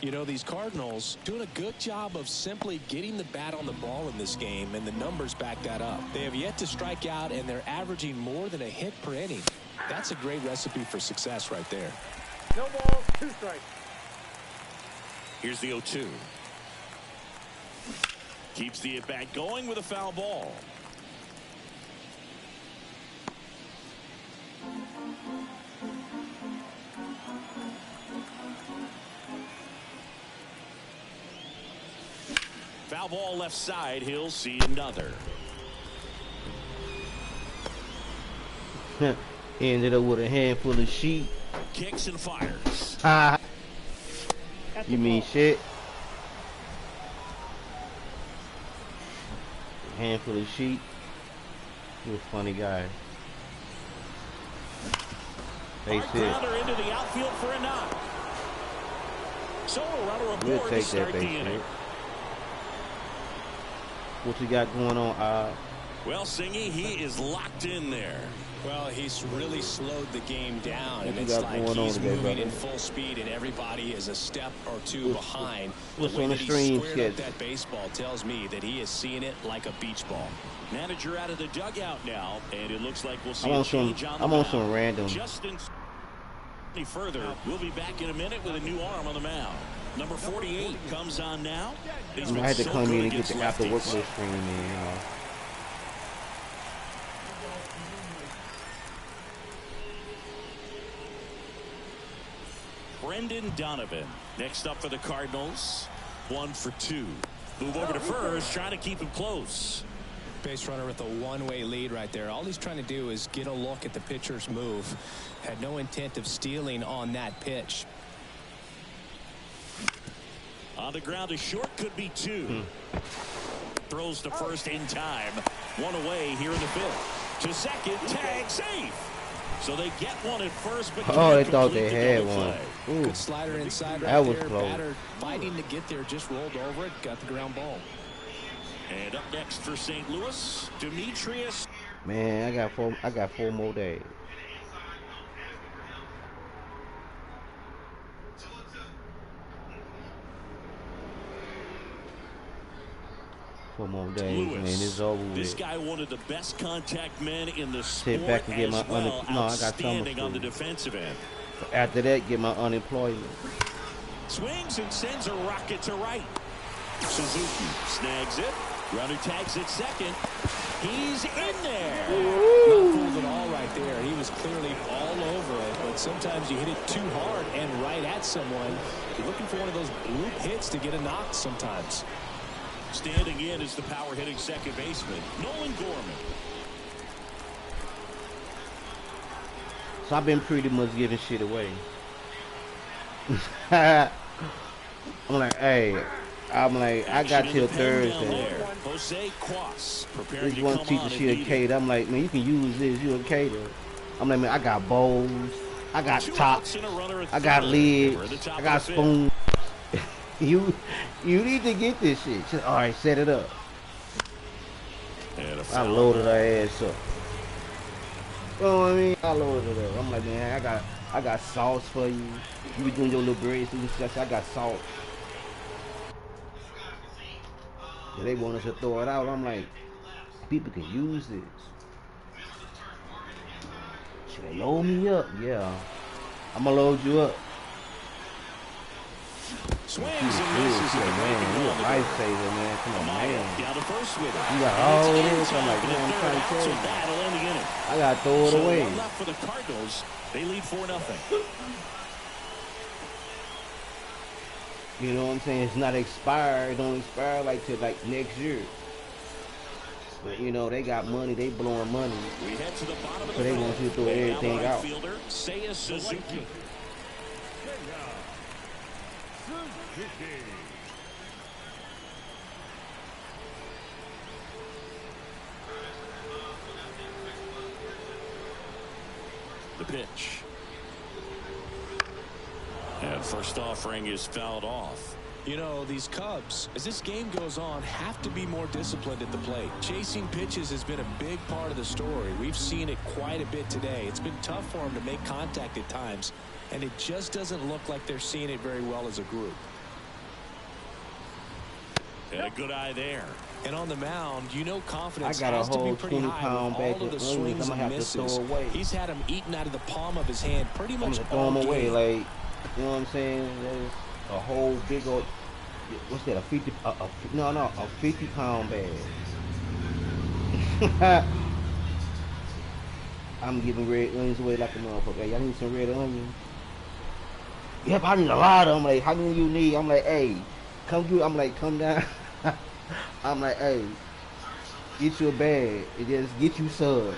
You know, these Cardinals doing a good job of simply getting the bat on the ball in this game, and the numbers back that up. They have yet to strike out, and they're averaging more than a hit per inning. That's a great recipe for success right there. No balls, 2 strikes. Here's the 0-2. Keeps the at-bat going with a foul ball. Foul ball left side. He'll see another. He ended up with a handful of sheep. Kicks and fires. You mean shit? A handful of sheep. You a funny guy. Hey, Hard sis. grounder into the outfield for a knock. So a runner aboard We'll to take start that the base inning. hit. What you got going on, Well, Singy, he is locked in there. Well, he's really slowed the game down, What and you it's got like going on he's today, moving brother? in full speed, and everybody is a step or two behind. what's the way on the that he stream squared up schedule? that baseball tells me that he is seeing it like a beach ball. Manager out of the dugout now, and it looks like we'll see I'm a on change on the some mound. random. Justin. any further. We'll be back in a minute with a new arm on the mound. Number 48 comes on now. He's I had to so come good in and get against the after work lefties. list screen, man. Brendan Donovan next up for the Cardinals. 1 for 2. Move over to first, trying to keep him close. Base runner with a one-way lead right there. All he's trying to do is get a look at the pitcher's move. Had no intent of stealing on that pitch. On the ground, a short could be 2. Throws to first in time. 1 away here in the 5th. To second, tag safe. So they get one at first, but they thought they had one. Ooh. Good slider inside right That was there. close. Batter fighting to get there, just rolled over it, got the ground ball. And up next for St. Louis, Demetrius. Man, I got 4 more days. 4 more days, Lewis. man. It's over with. This guy one of the best contact men in the Sit sport, back and get as my well, no, I got outstanding summer on the school. defensive end. After that, get my unemployment. Swings and sends a rocket to right. Suzuki snags it. Runner tags at second. He's in there. Not fooled at all right there. He was clearly all over it, but sometimes you hit it too hard and right at someone. You're looking for one of those bloop hits to get a knock sometimes. Standing in is the power hitting second baseman, Nolan Gorman. So I've been pretty much giving shit away. I'm like, hey, I got till Thursday. Jose Quas preparing This to one come teacher, on she a and cater. I'm like, man, you can use this. You a cater. I'm like, man, I got bowls. I got tops. I got lids. I got spoons. You need to get this shit. She said, all right, set it up. I loaded her ass up. You know what I mean? I loaded it up. I'm like, man, I got sauce for you. You be doing your little bread, so I got salt. Yeah, they want us to throw it out. I'm like, people can use this. Should they load me up? Yeah. I'm gonna load you up. Swings and misses. Man, you a lifesaver, man. Come on, man. Down to first with it. You got all this. I'm like, man, I'm trying to tell you. That'll end the inning. I gotta throw it So away. one left for the Cardinals. They lead 4-0. You know what I'm saying? It's not expired. It don't expire like till like next year. But you know, they got money. They blowing money. We head to the bottom of So the they want you to throw everything out. Fielder, Seiya Suzuki. The pitch. And first offering is fouled off. You know, these Cubs, as this game goes on, have to be more disciplined at the plate. Chasing pitches has been a big part of the story. We've seen it quite a bit today. It's been tough for them to make contact at times, and it just doesn't look like they're seeing it very well as a group. And a good eye there. And on the mound, you know, confidence I got a has to be whole pretty high 20-pound with bag all of the of swings onions and I'ma have to throw misses. away. He's had them eaten out of the palm of his hand pretty I'm much gonna throw all them away. game. Like, you know what I'm saying? There's a whole big old, what's that? A 50-pound bag. I'm giving red onions away like a motherfucker. Hey, y'all need some red onions? Yep, I need a lot of them. Like, how many you need? I'm like, hey, come get. I'm like, come down. I'm like, hey, get you a bag and just get you some.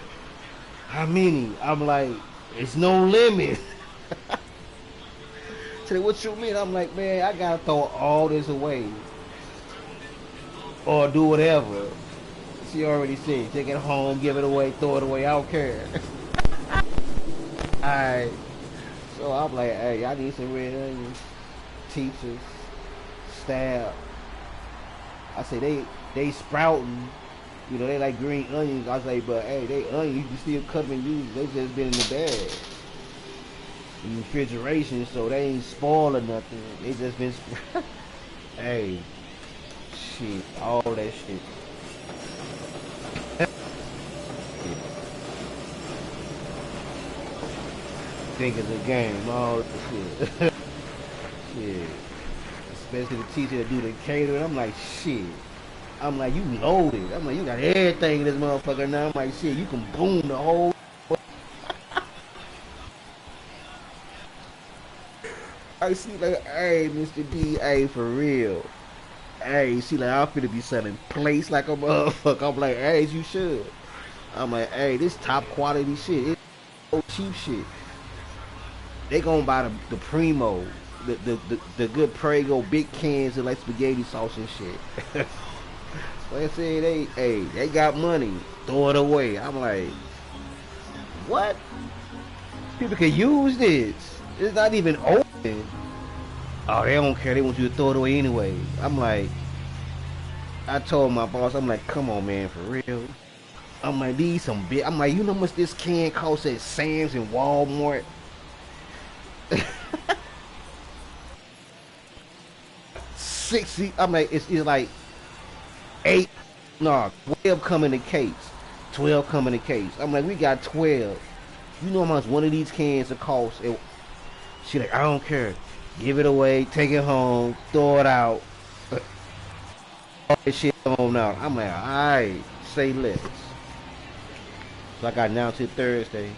How many? I'm like, it's no limit. Say, what you mean? I'm like, man, I gotta throw all this away or do whatever. She already said, take it home, give it away, throw it away. I don't care. Alright. So I'm like, hey, I need some red onions. Teachers, staff. I say they sprouting. You know, they like green onions. I was like, but hey, they onions, you can still cut them and use them. They just been in the bag. In refrigeration, so they ain't spoiled or nothing. They just been hey, shit, all that shit. think it's a game. Oh shit. Shit. Especially the teacher that do the catering. I'm like, shit. I'm like, you loaded. I'm like, you got everything in this motherfucker now. I'm like, shit, you can boom the whole. I see like, hey, Mr. D, hey, for real. Hey, see like, I'm finna be selling plates like a motherfucker. I'm like, hey, you should. I'm like, hey, this top quality shit. It's so cheap shit. They gonna buy the primo, the good Prego big cans of like spaghetti sauce and shit. Like I said, they got money, throw it away. I'm like, what? People can use this. It's not even open. Oh, they don't care. They want you to throw it away anyway. I'm like, I told my boss, I'm like, come on, man, for real. I'm like, these some big. I'm like, you know how much this can costs at Sam's and Walmart? 60. I'm like, it's like 8, no, 12 come in the case. 12 come in the case. I'm like, we got 12. You know how much one of these cans will cost? She like, I don't care. Give it away, take it home, throw it out. All this shit on out. I'm like, alright, say less. So I got now till Thursday.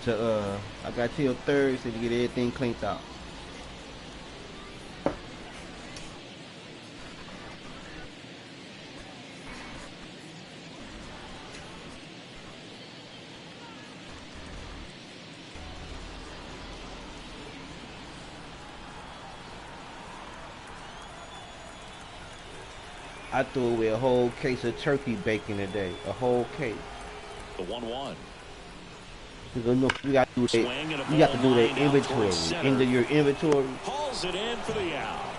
I got till Thursday to get everything cleaned out. I threw away a whole case of turkey bacon today. A whole case. The 1-1. Because you got to do that. You got to do that inventory. Into your inventory. Hauls it in for the out.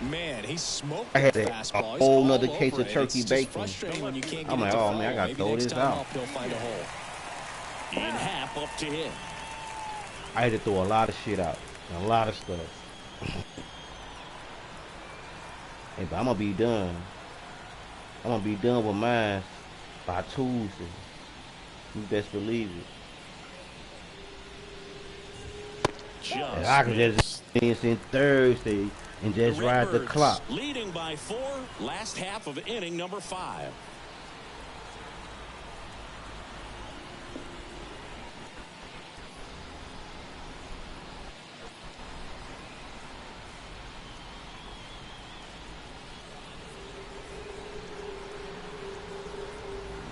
Man, he smoked I had the a fastball. whole nother case of It's turkey just bacon. frustrating when you can't get I'm like, into oh flow. man, I gotta Maybe throw next this time out. up, he'll find a hole. In half up to him. I had to throw a lot of shit out. A lot of stuff. Hey, but I'm gonna be done. I'm gonna be done with mine by Tuesday. You best believe it. And I can just finish in Thursday and just ride the clock. Leading by 4, last half of inning number 5.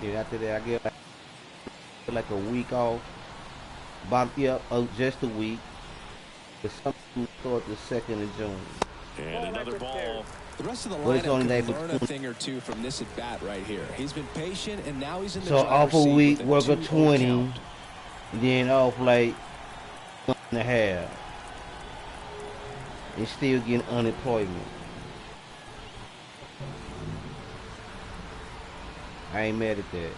Then after that, I get like a week off. Just a week. But some schools start the 2nd of June. And another ball. The rest of the But it's lineup only could learn a thing or two from this at bat right here. He's been patient, and now he's in the So off driver's a seat week, with work a 2-0 20, count. then off like 1.5, and still getting unemployment. I ain't mad at that.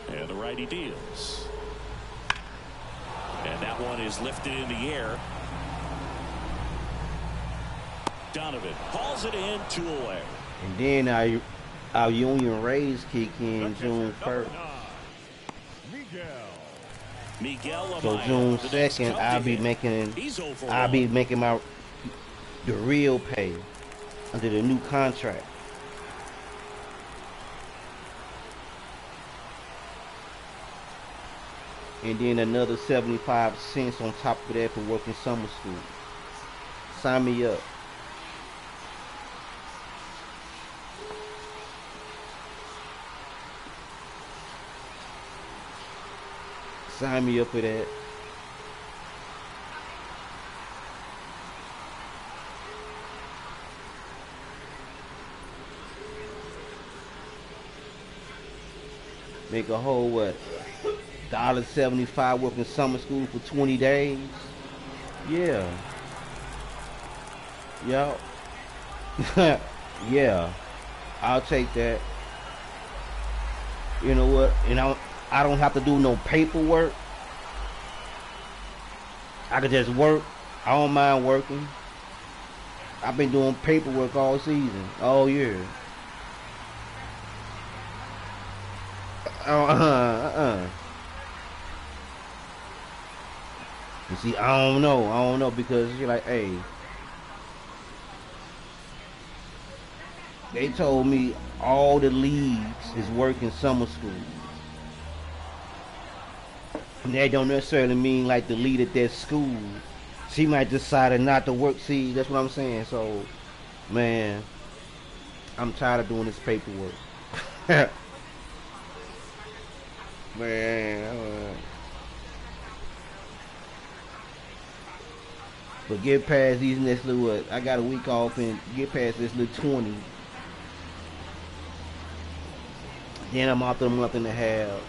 And the righty deals. And that one is lifted in the air. Donovan hauls it in, 2 away. And then our union raise kick in June 1st. Miguel So Amaya, June the next 2nd, come I'll to be hit. making He's over the real pay under the new contract. And then another 75 cents on top of that for working summer school. Sign me up. Sign me up for that. Make a whole what? $1.75 working summer school for 20 days. Yeah. Yup. Yeah. I'll take that. You know what? And I don't have to do no paperwork. I could just work. I don't mind working. I've been doing paperwork all season, all year. You see, I don't know because you're like, hey, they told me all the leagues is working summer school. And that don't necessarily mean like the lead at that school. She might decide not to work. See, that's what I'm saying. So, man, I'm tired of doing this paperwork. Man, but get past these next little what? I got a week off and get past this little 20. Then I'm out there a month and a half.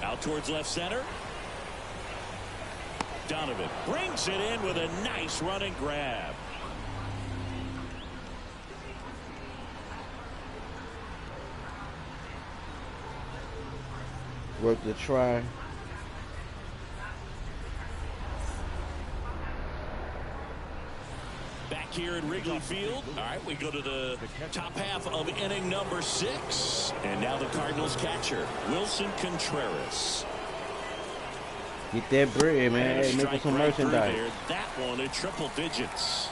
Out towards left center. Donovan brings it in with a nice running grab. Worth the try. Back here at Wrigley Field. All right, we go to the top half of inning number 6. And now the Cardinals catcher, Wilson Contreras. Get that bread, man. Hey, making some merchandise. There. That one in triple digits.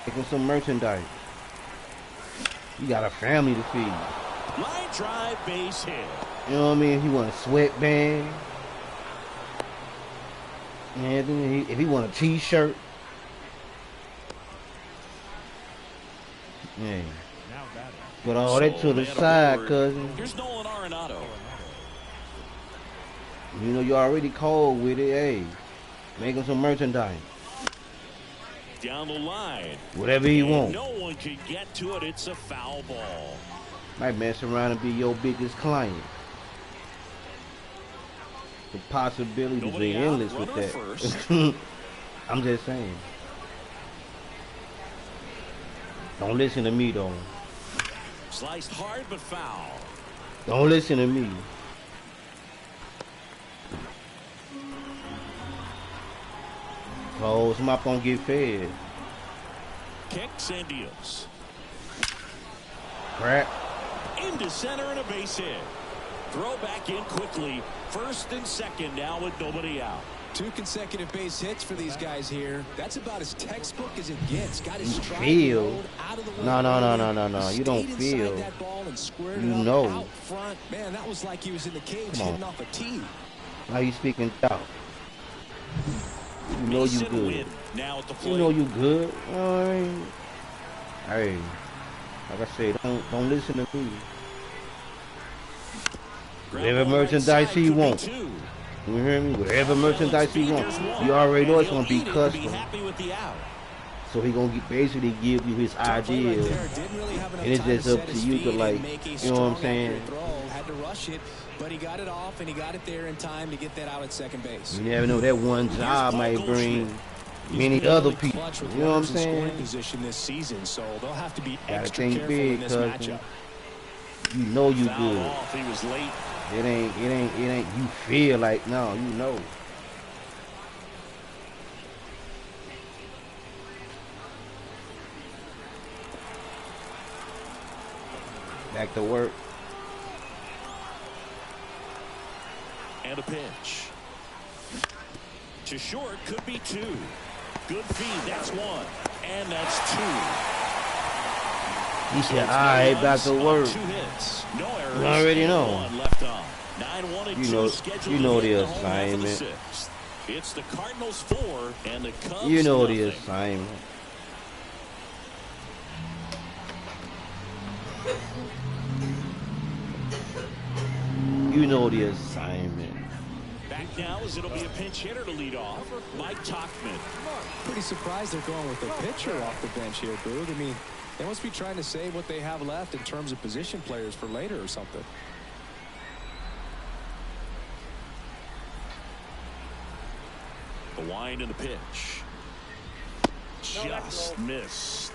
Making some merchandise. You got a family to feed. Line drive, base hit. You know what I mean? If he want a sweatband. And if he want a t-shirt. Yeah. But all that to the side, cousin. Here's Nolan Arenado. You know you already cold with it, hey. Making some merchandise. Down the line. Whatever he want. No one can get to it. It's a foul ball. Might mess around and be your biggest client. The possibilities are endless with that. I'm just saying. Don't listen to me though. Sliced hard but foul. Don't listen to me. Close him up, gonna get fed. Kicks and deals. Crap. Into center and a base hit. Throw back in quickly. First and second now with nobody out. 2 consecutive base hits for these guys here. That's about as textbook as it gets. Got his stride feel. out of the way. No. You don't feel. That ball and you know. Out front. Man, that was like he was in the cage hitting off a tee. Now you speaking doubt. You know you good. Now at the plate. You know you good. Hey, like I said, don't listen to me. Whatever merchandise he wants. You hear me? Whatever merchandise he wants. You already know it's gonna be custom. So he gonna basically give you his ideas, and it's just up to you to like, you know what I'm saying? Had to rush it, but he got it off and he got it there in time to get that out at second base. You never know, that one job might bring many other people. You know what I'm saying? Position this season, so they'll have to be Gotta extra think careful big, in this matchup. You know you good. He was late. It ain't. You feel like no, you know. Back to work. And a pitch. To short, could be 2. Good feed, that's 1. And that's 2. He said, all right, back to work. 2 hits. No errors. You already know. 1 left on. 9-1 and 2 scheduled. You know to the hit home half of the assignment. 6th. It's the Cardinals 4 and the Cubs You know nothing. the assignment. You know the assignment. Back now as it'll be a pinch hitter to lead off. Mike Tauchman. Pretty surprised they're going with a pitcher off the bench here, Boog. I mean, they must be trying to save what they have left in terms of position players for later or something. The wind and the pitch. Just missed.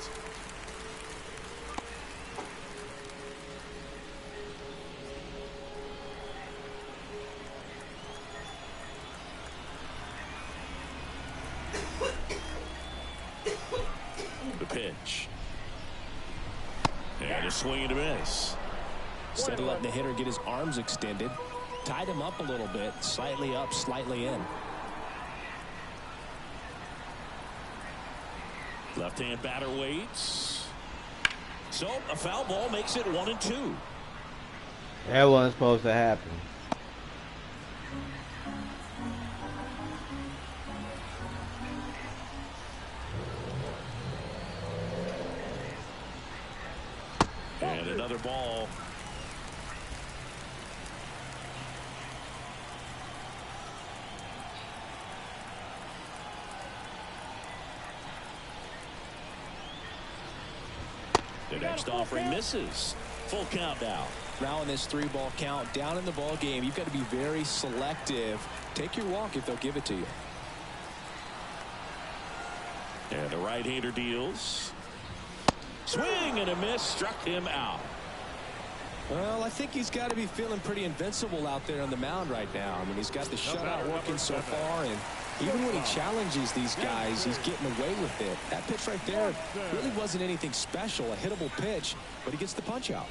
swing and a miss. Instead of letting the hitter get his arms extended, tied him up a little bit, slightly up, slightly in. Left-hand batter waits. So a foul ball makes it 1-2. That wasn't supposed to happen. And another ball. The next offering misses. Full count now. Now in this 3-ball count, down in the ball game, you've got to be very selective. Take your walk if they'll give it to you. And the right-hander deals. Swing and a miss, struck him out. Well, I think he's got to be feeling pretty invincible out there on the mound right now. I mean, he's got the shutout working so far, and even when he challenges these guys, he's getting away with it. That pitch right there really wasn't anything special, a hittable pitch, but he gets the punch out.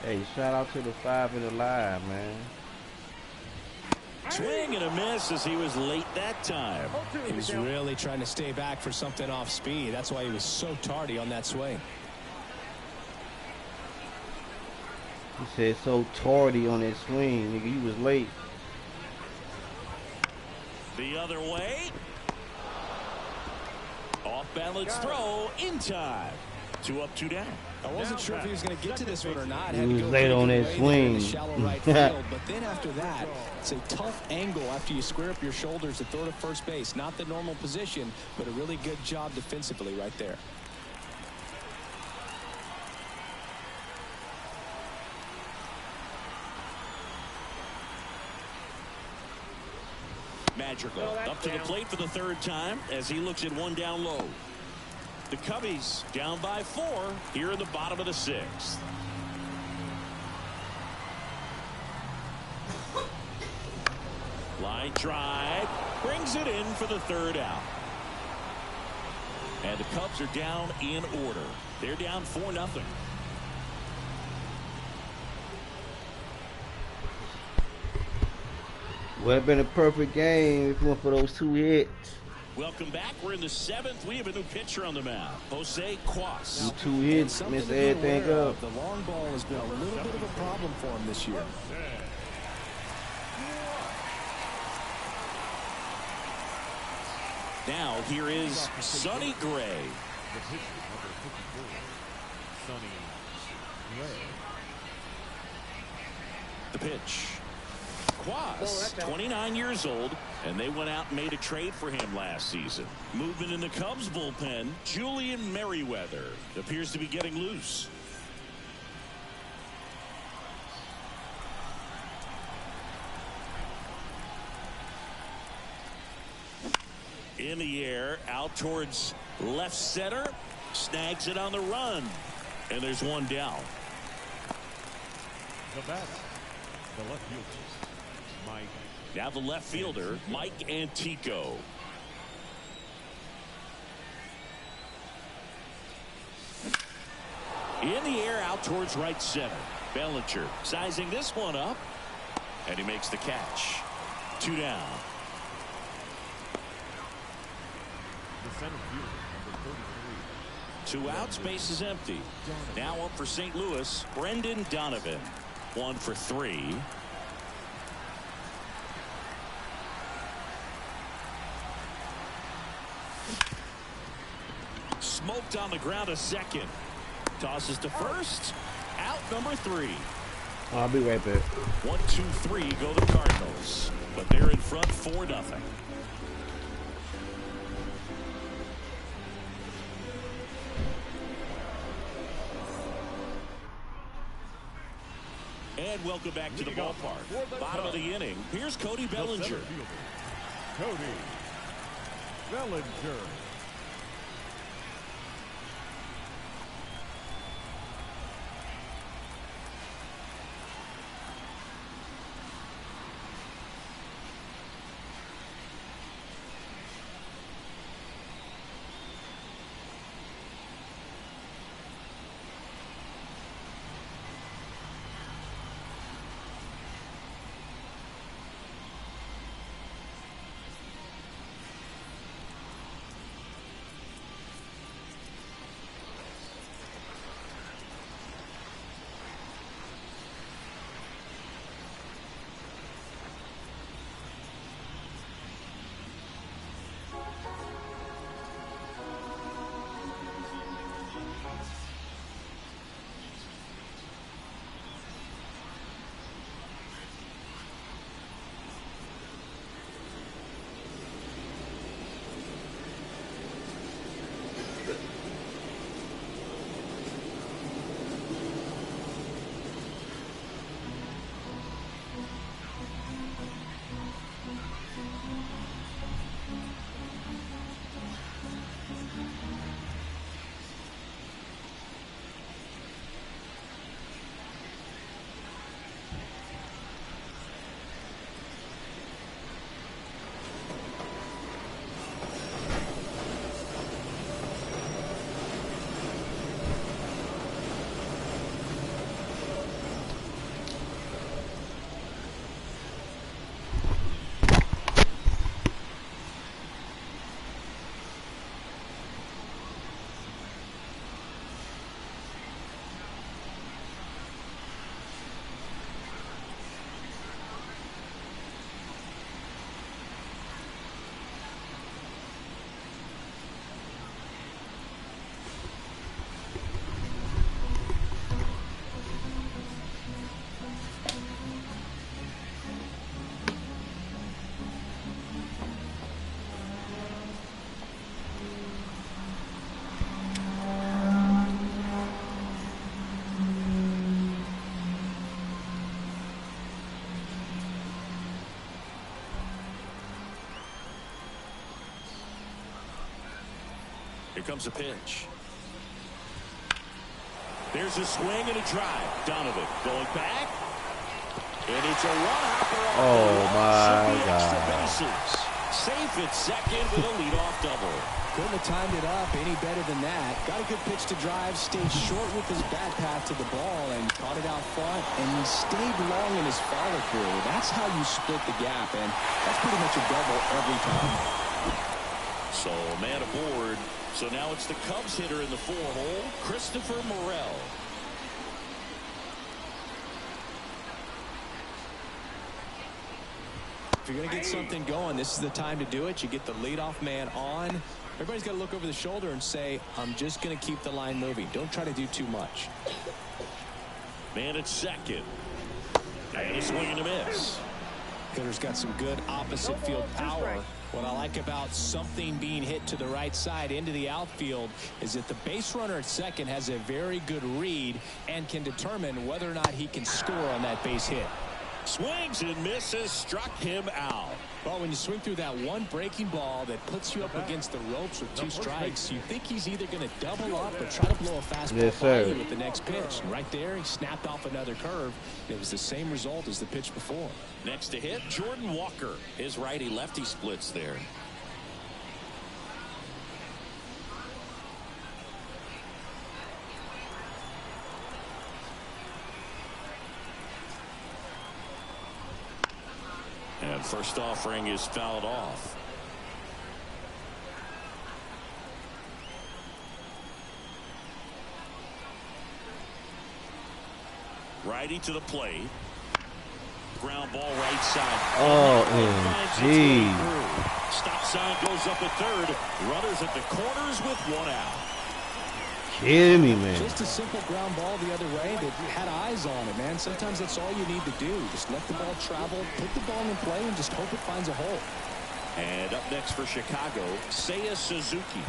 Hey, shout out to the 5 in the live, man. Swing and a miss as he was late that time. He was really trying to stay back for something off speed. That's why he was so tardy on that swing. He said so tardy on that swing, nigga. He was late. The other way. Off balance throw in time. 2 up, 2 down. I wasn't sure if he was going to get to this one or not. He was late on that swing. Shallow right field, but then after that, it's a tough angle after you square up your shoulders to throw to first base. Not the normal position, but a really good job defensively right there. Magical up to the plate for the 3rd time as he looks at 1 down low. The Cubbies down by 4 here in the bottom of the 6th. Line drive brings it in for the 3rd out. And the Cubs are down in order. They're down 4-0. Would have been a perfect game if it went for those 2 hits. Welcome back. We're in the 7th. We have a new pitcher on the mound, Jose Cuas. 2 hits, missed everything up. The long ball has been a little bit of a problem for him this year. Now here is Sonny Gray. The pitch. Cuas, 29 years old, and they went out and made a trade for him last season. Movement in the Cubs bullpen, Julian Merriweather appears to be getting loose. In the air, out towards left center, snags it on the run, and there's 1 down. The batter, the left fielder, Mike. Now the left fielder, Mike Antico. In the air, out towards right center. Bellinger sizing this one up, and he makes the catch. 2 down. The center fielder, number 33. 2 outs, base is empty. Now up for St. Louis, Brendan Donovan. 1 for 3. Smoked on the ground a second. Tosses to first. Out number 3. I'll be right back. 1, 2, 3 go the Cardinals, but they're in front 4-0. And welcome back to the ballpark. Bottom of the inning. Here's Cody Bellinger. Cody Bellinger. Here comes a pitch. There's a swing and a drive. Donovan going back. And it's a one-hopper. Oh, my God. Safe at second with a leadoff double. Couldn't have timed it up any better than that. Got a good pitch to drive, stayed short with his bat path to the ball, and caught it out front, and he stayed long in his follow-through. That's how you split the gap, and that's pretty much a double every time. So, man aboard. So now it's the Cubs hitter in the 4-hole, Christopher Morel. If you're going to get something going, this is the time to do it. You get the leadoff man on. Everybody's got to look over the shoulder and say, I'm just going to keep the line moving. Don't try to do too much. Man at second. And a swing and a miss. Hitter's got some good opposite field power. What I like about something being hit to the right side into the outfield is that the base runner at second has a very good read and can determine whether or not he can score on that base hit. Swings and misses, struck him out. Well, when you swing through that one breaking ball that puts you up against the ropes with 2 strikes, you think he's either going to double up or try to blow a fastball by you with the next pitch. And right there, he snapped off another curve. It was the same result as the pitch before. Next to hit, Jordan Walker. His righty-lefty splits there. And first offering is fouled off. Righty to the plate. Ground ball right side. OMG. Stop sign goes up at third. Runners at the corners with 1 out. Kidding me, man. Just a simple ground ball the other way that had eyes on it, man. Sometimes that's all you need to do. Just let the ball travel, put the ball in play, and just hope it finds a hole. And up next for Chicago, Seiya Suzuki.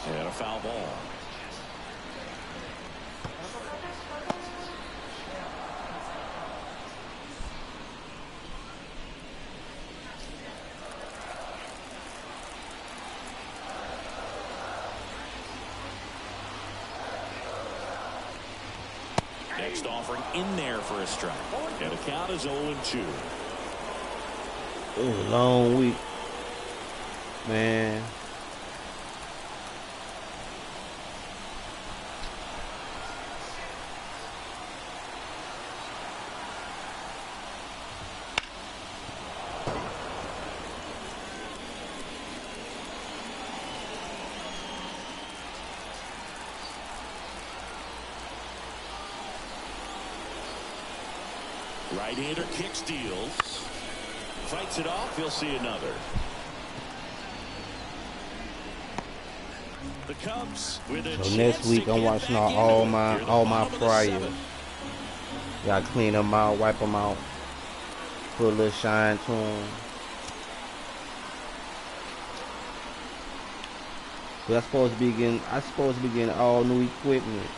And a foul ball. Next offering in there for a strike. And the count is 0-2. It was a long week, man. Right-hander kick steals. Fights it off. He'll see another. The Cubs with a So next week I'm watching all my priors. Gotta clean them out, wipe them out, put a little shine to them. But I'm supposed to be getting all new equipment.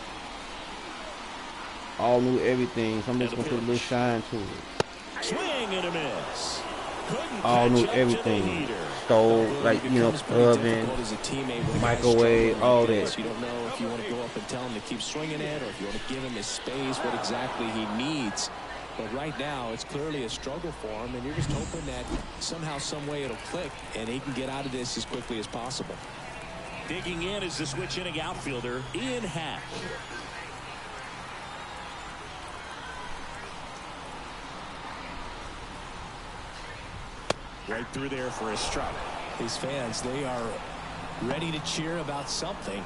All new everything, so I'm just gonna put a little shine to it. Swing and a miss. All new everything. Stove, like, you know, oven, microwave, all that. You don't know if you want to go up and tell him to keep swinging it, or if you want to give him his space, what exactly he needs. But right now, it's clearly a struggle for him, and you're just hoping that somehow, some way it'll click, and he can get out of this as quickly as possible. Digging in is the switch inning outfielder, Ian Happ. Right through there for a strike. These fans, they are ready to cheer about something.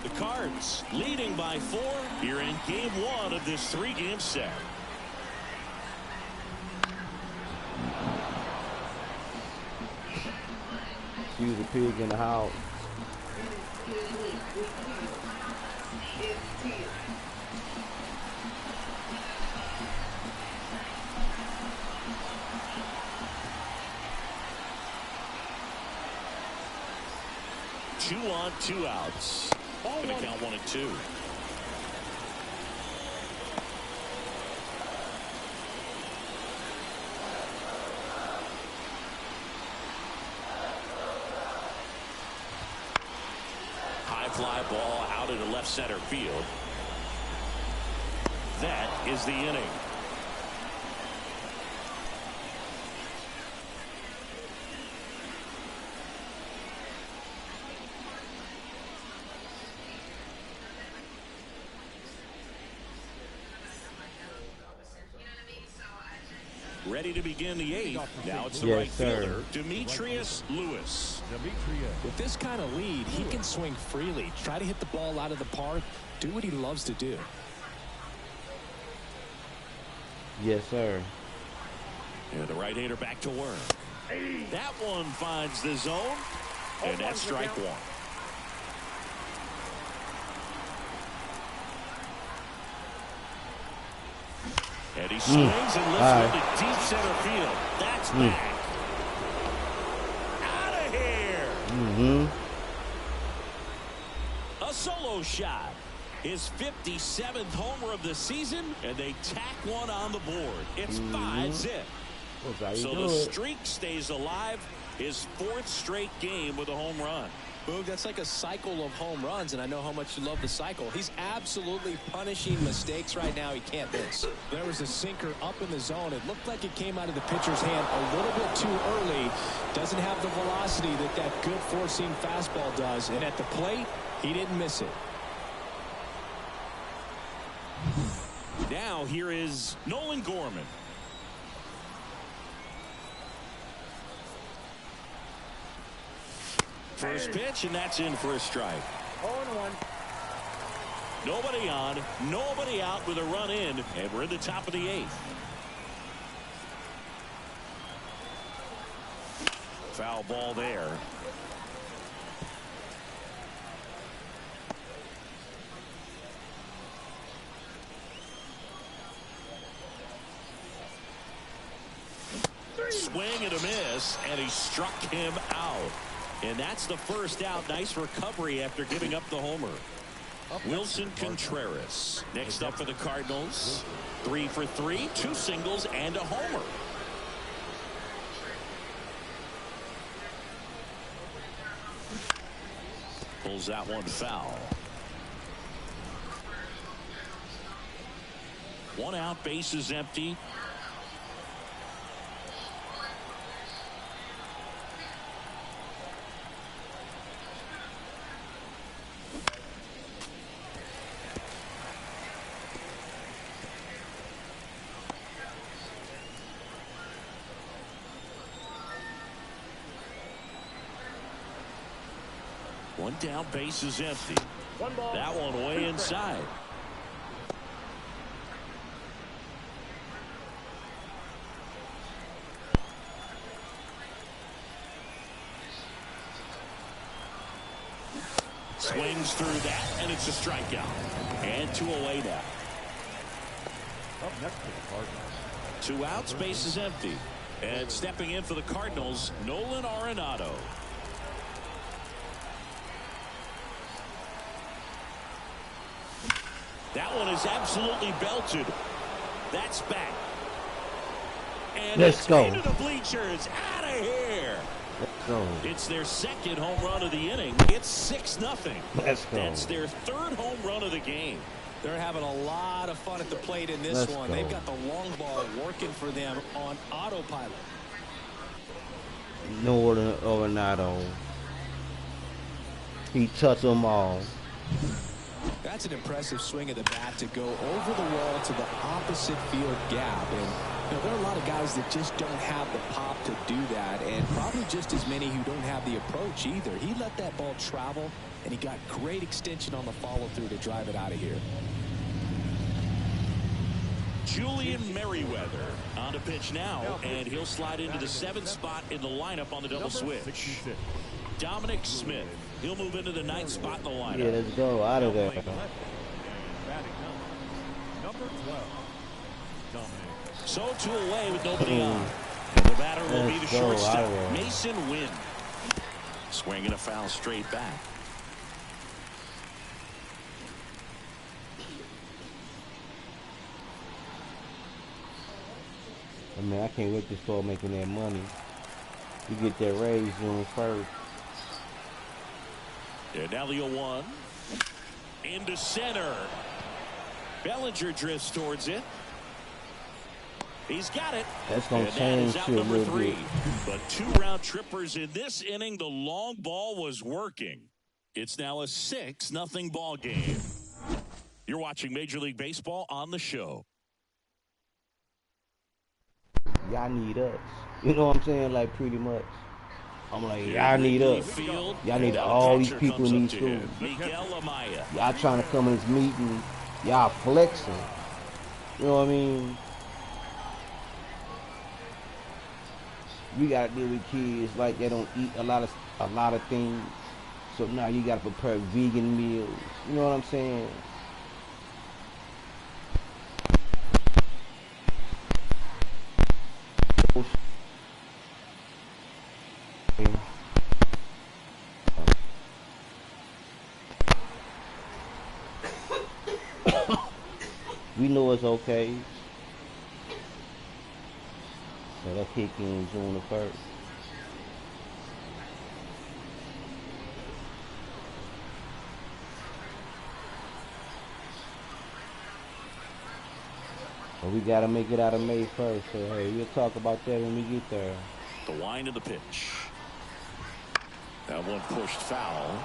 The Cards leading by 4 here in game 1 of this 3-game set. Use the pig in the house. 2 on, 2 outs. Going to count 1 and 2. High fly ball out into left center field. That is the inning. Ready to begin the 8th. Now it's the right fielder, Demetrius Lewis. With this kind of lead, he can swing freely, try to hit the ball out of the park, do what he loves to do. Yes, sir. And the right-hander back to work. That one finds the zone, and that's strike 1. And he swings and lifts it to deep center field. That's back. Out of here. A solo shot. His 57th homer of the season, and they tack one on the board. It's 5-zip. So the streak stays alive. His 4th straight game with a home run. Boog, that's like a cycle of home runs, and I know how much you love the cycle. He's absolutely punishing mistakes right now he can't miss. There was a sinker up in the zone. It looked like it came out of the pitcher's hand a little bit too early. Doesn't have the velocity that good four-seam fastball does. And at the plate, he didn't miss it. Now here is Nolan Gorman. First pitch, and that's in for a strike. 0-1. Nobody on, nobody out with a run in, and we're in the top of the 8th. Foul ball there. Swing and a miss, and he struck him out. And that's the first out. Nice recovery after giving up the homer. Wilson Contreras next up for the Cardinals. 3 for 3, 2 singles and a homer. Pulls that one foul. 1 out, base is empty. One down, base is empty. That one way inside. Swings through that, and it's a strikeout. And 2 away now. Up next to the Cardinals. 2 outs, base is empty. And stepping in for the Cardinals, Nolan Arenado. That one is absolutely belted. That's back. And Let's it's go. into the bleachers. Out of here. Let's go. It's their 2nd home run of the inning. It's 6-0. Let's go. That's their 3rd home run of the game. They're having a lot of fun at the plate in this one. They've got the long ball working for them on autopilot. Nolan Arenado. He touched them all. That's an impressive swing of the bat to go over the wall to the opposite field gap. And you know, there are a lot of guys that just don't have the pop to do that, and probably just as many who don't have the approach either. He let that ball travel, and he got great extension on the follow-through to drive it out of here. Julian Merriweather on to pitch now, and he'll slide into the 7th spot in the lineup on the double switch. 66. Dominic Smith. He'll move into the 9th spot in the lineup. Yeah, let's go out of there. Batting number 12. Dominic. So 2 away with nobody on. And the batter will be the Let's go out shortstop, of there. Mason Wynn. Swinging a foul straight back. I mean, I can't wait to start making that money. You get that raise June 1st. And now the 0-1. Into center. Bellinger drifts towards it. He's got it. That's going to change that is out shit a number little 3. bit. But 2 round trippers in this inning. The long ball was working. It's now a 6-0 ball game. You're watching Major League Baseball on the show. Y'all need us. You know what I'm saying? Like, pretty much. I'm like, y'all need us. Y'all need all these people in these schools. Y'all trying to come in this meeting. Y'all flexing. You know what I mean? We gotta deal with kids like they don't eat a lot of things. So now you gotta prepare vegan meals. You know what I'm saying? We know it's okay. So that kick in June the 1st. But we gotta make it out of May 1st. So hey, we'll talk about that when we get there. The wind of the pitch. That one pushed foul.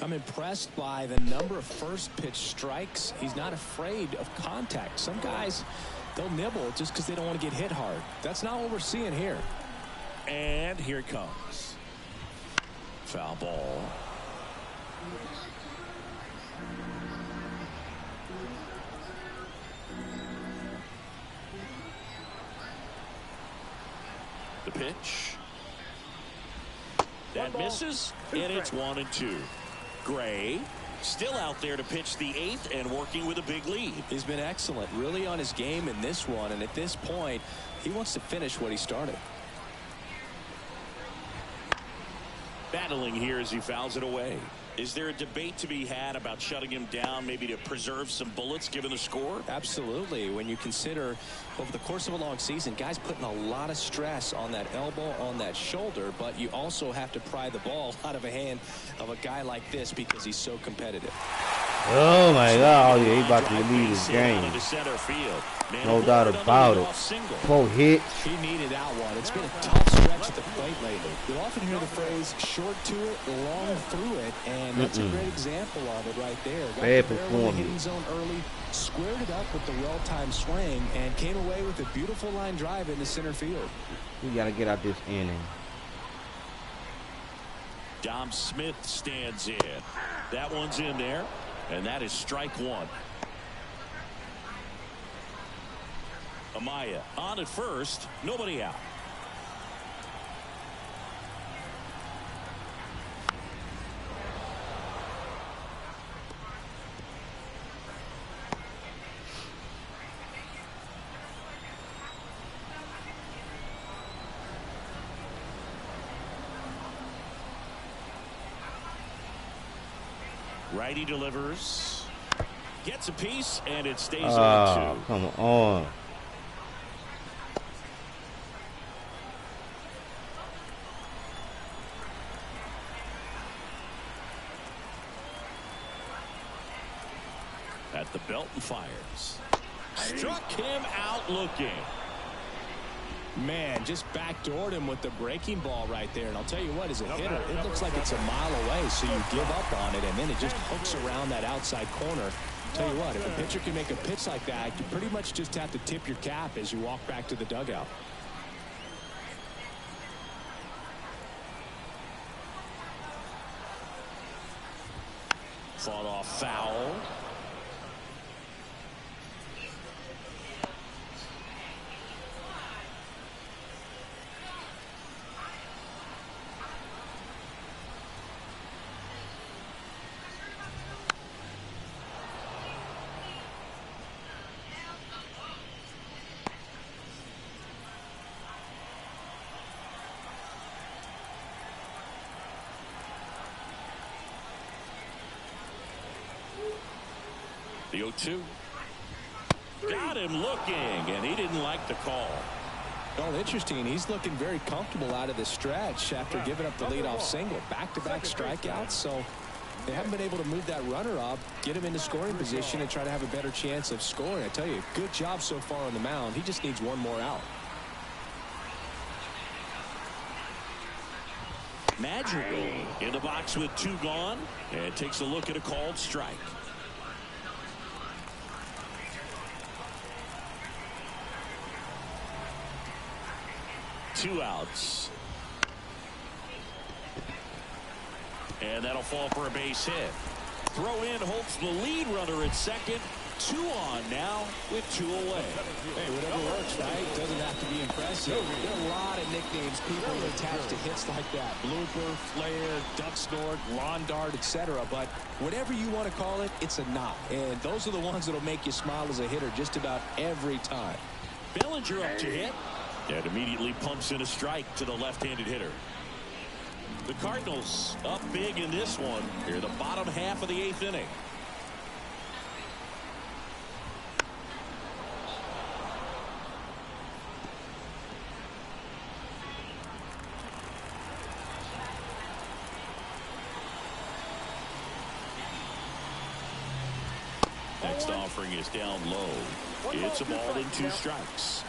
I'm impressed by the number of first pitch strikes. He's not afraid of contact. Some guys, they'll nibble just because they don't want to get hit hard. That's not what we're seeing here. And here it comes. Foul ball. The pitch. That misses, and it's 1-2. Gray still out there to pitch the 8th and working with a big lead. He's been excellent, really on his game in this one, and at this point, he wants to finish what he started. Battling here as he fouls it away. Is there a debate to be had about shutting him down, maybe to preserve some bullets given the score? Absolutely. When you consider over the course of a long season, guys putting a lot of stress on that elbow, on that shoulder, but you also have to pry the ball out of a hand of a guy like this because he's so competitive. Oh my God! Oh yeah, he about to lead his game. No doubt about it. 4 hits. He needed that one. It's been a tough stretch at the plate lately. You often hear the phrase "short to it, long through it," and that's a great example of it right there. Bad Got the performance. hitting zone early, squared it up with the well-timed swing, and came away with a beautiful line drive into center field. We gotta get out this inning. Dom Smith stands in. That one's in there, and that is strike 1. Amaya on at first, nobody out. Righty delivers, gets a piece, and it stays on 2. Come on. At the belt and fires. Struck him out looking. Man, just backdoored him with the breaking ball right there. And I'll tell you what, as a hitter, it looks like it's a mile away, so you give up on it, and then it just hooks around that outside corner. Tell you what, if a pitcher can make a pitch like that, you pretty much just have to tip your cap as you walk back to the dugout. Fought off foul. The 0-2. Got him looking, and he didn't like the call. Oh, interesting. He's looking very comfortable out of the stretch after giving up the leadoff single. Back-to-back strikeouts, so they haven't been able to move that runner up, get him into scoring position, and try to have a better chance of scoring. I tell you, good job so far on the mound. He just needs one more out. Madrigal in the box with 2 gone, and takes a look at a called strike. Two outs. And that'll fall for a base hit. Throw in Holtz, the lead runner at second. 2 on now with 2 away. Hey, whatever works, right? Doesn't have to be impressive. There are a lot of nicknames people attach to hits like that. Blooper, flare, duck snort, lawn dart, etc. But whatever you want to call it, it's a knock. And those are the ones that'll make you smile as a hitter just about every time. Bellinger up to hit. And immediately pumps in a strike to the left-handed hitter. The Cardinals up big in this one. Here the bottom half of the 8th inning. Next offering is down low. It's a ball and 2 strikes.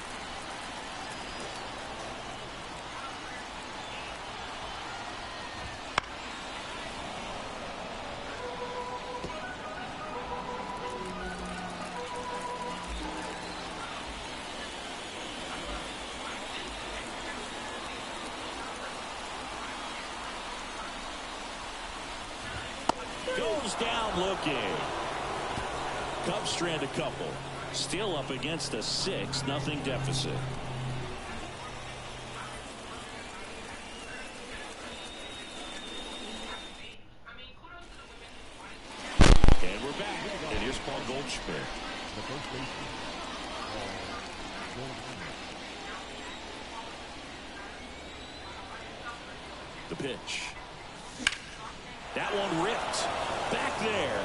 Goes down looking. Cubs strand a couple. Still up against a 6-0 deficit. And we're back. And here's Paul Goldschmidt. The first baseman. The pitch. That one ripped. Back there.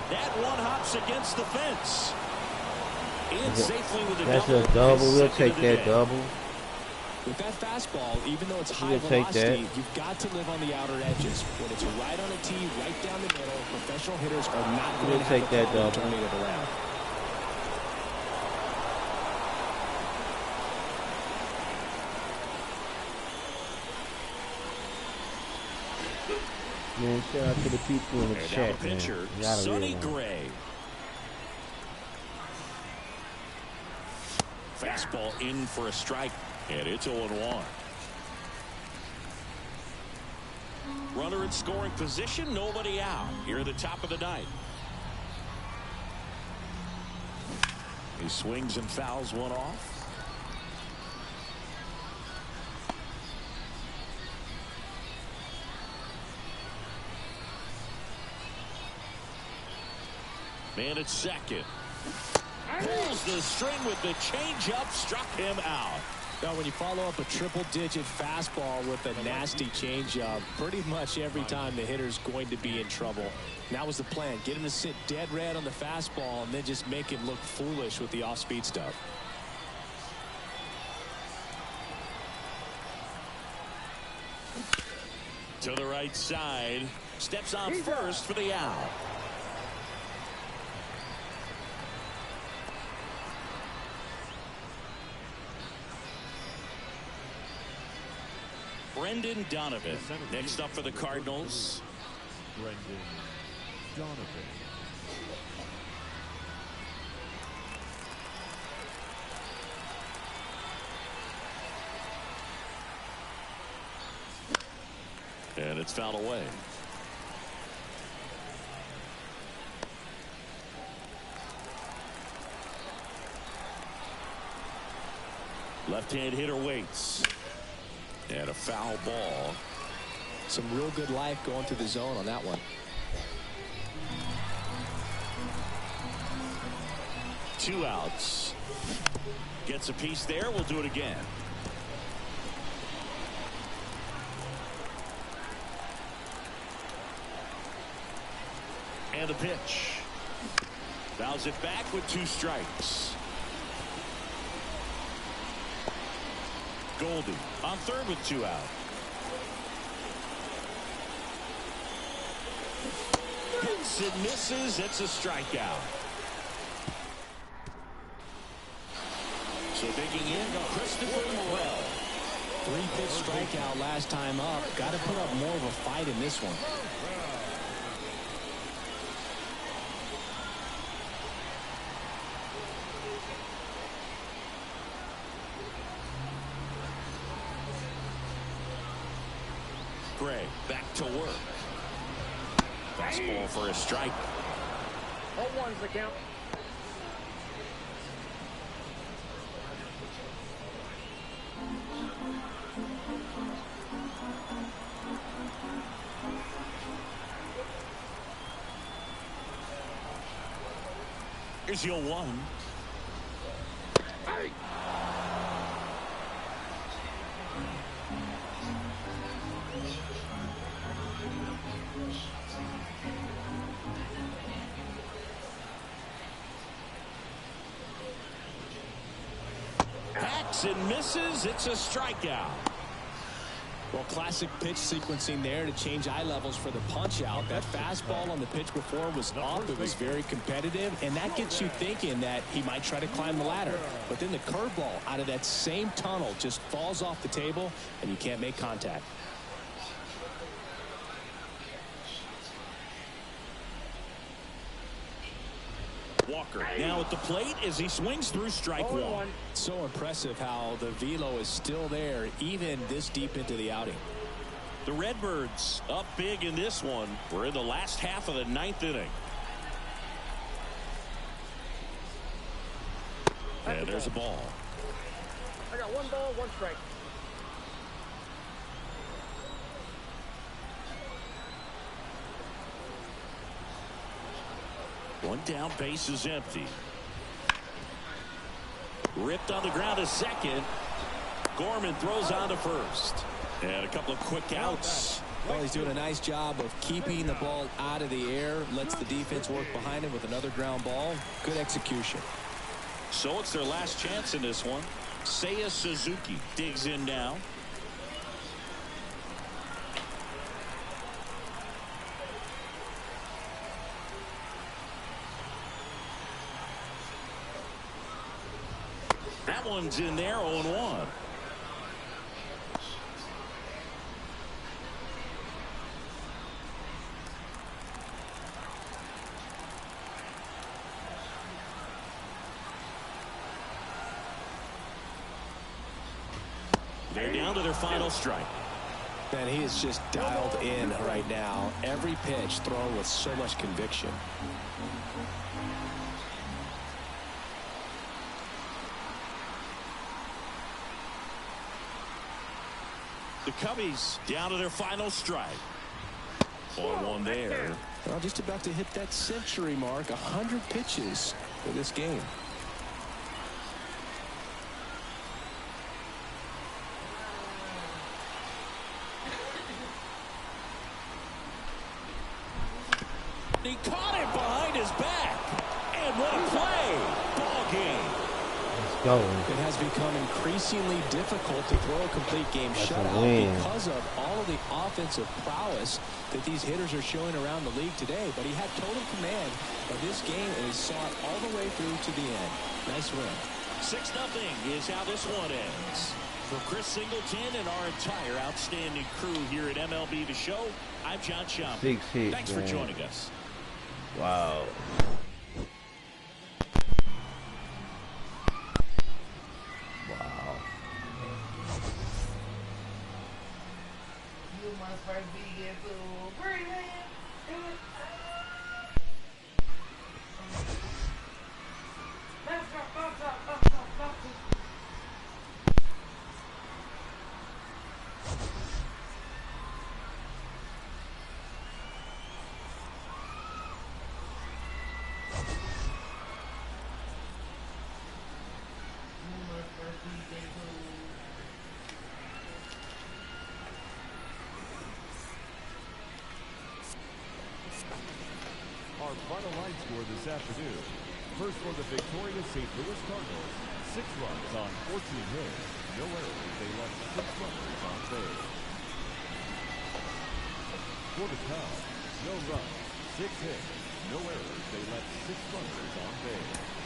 That one hops against the fence. In safely with a That's double. a double. We'll take that double. With that fastball, even though it's high We'll take velocity, that. you've got to live on the outer edges. When it's right on a tee, right down the middle, professional hitters are not going We'll to take have a that problem double. turning it around. Man, shout out to the people in the And now chat, the man. pitcher, You gotta Sonny realize. Gray. Fastball in for a strike, and it's 0-1. Runner in scoring position, nobody out. Here at the top of the 9th. He swings and fouls one off. Man at second. Pulls the string with the changeup, struck him out. Now, when you follow up a triple-digit fastball with a nasty changeup, pretty much every time the hitter's going to be in trouble. And that was the plan. Get him to sit dead red on the fastball and then just make him look foolish with the off-speed stuff. To the right side. Steps on first for the out. Brendan Donovan next up for the Cardinals. Brendan Donovan. And it's fouled away. Left-hand hitter waits. And a foul ball. Some real good life going through the zone on that one. 2 outs. Gets a piece there. We'll do it again. And a pitch. Fouls it back with 2 strikes. Goldie on third with 2 out. Hits and misses. It's a strikeout. So digging in, Christopher Morel. 3-pitch strikeout last time up. Got to put up more of a fight in this one. Gray back to work. Fastball for a strike. 0-1's the count. Here's your 1. Hey. Hacks and misses. It's a strikeout. Well, classic pitch sequencing there to change eye levels for the punch out. That fastball on the pitch before was up. It was very competitive, and that gets you thinking that he might try to climb the ladder. But then the curveball out of that same tunnel just falls off the table, and you can't make contact. Walker now at the plate as he swings through strike 1. So impressive how the velo is still there even this deep into the outing. The Redbirds up big in this one. We're in the last half of the 9th inning. And there's a ball. I got 1 ball, 1 strike. One down, base is empty. Ripped on the ground to second. Gorman throws on to first. And a couple of quick outs. Well, he's doing a nice job of keeping the ball out of the air. Lets the defense work behind him with another ground ball. Good execution. So it's their last chance in this one. Seiya Suzuki digs in now. That one's in there, 0-1. They're down to their final strike. And he is just dialed in right now. Every pitch thrown with so much conviction. The Cubbies down to their final strike. 0-1 there. Well, just about to hit that century mark. 100 pitches for this game. He caught it behind his back. And what a play. Ball game. Let's go. It has become increasingly difficult to throw a complete game shutout because of all of the offensive prowess that these hitters are showing around the league today. But he had total command of this game, and he saw it all the way through to the end. Nice win. 6-0 is how this one ends. For Chris Singleton and our entire outstanding crew here at MLB The Show, I'm John Schaumburg. 6 hits, Thanks for man. joining us. Wow. Wow. You must first begin to breathe in. Let's go. Our final line score this afternoon: First for the victorious St. Louis Cardinals, 6 runs on 14 hits, no errors. They left 6 runners on base. For the Cubs, no runs, 6 hits, no errors. They left 6 runners on base.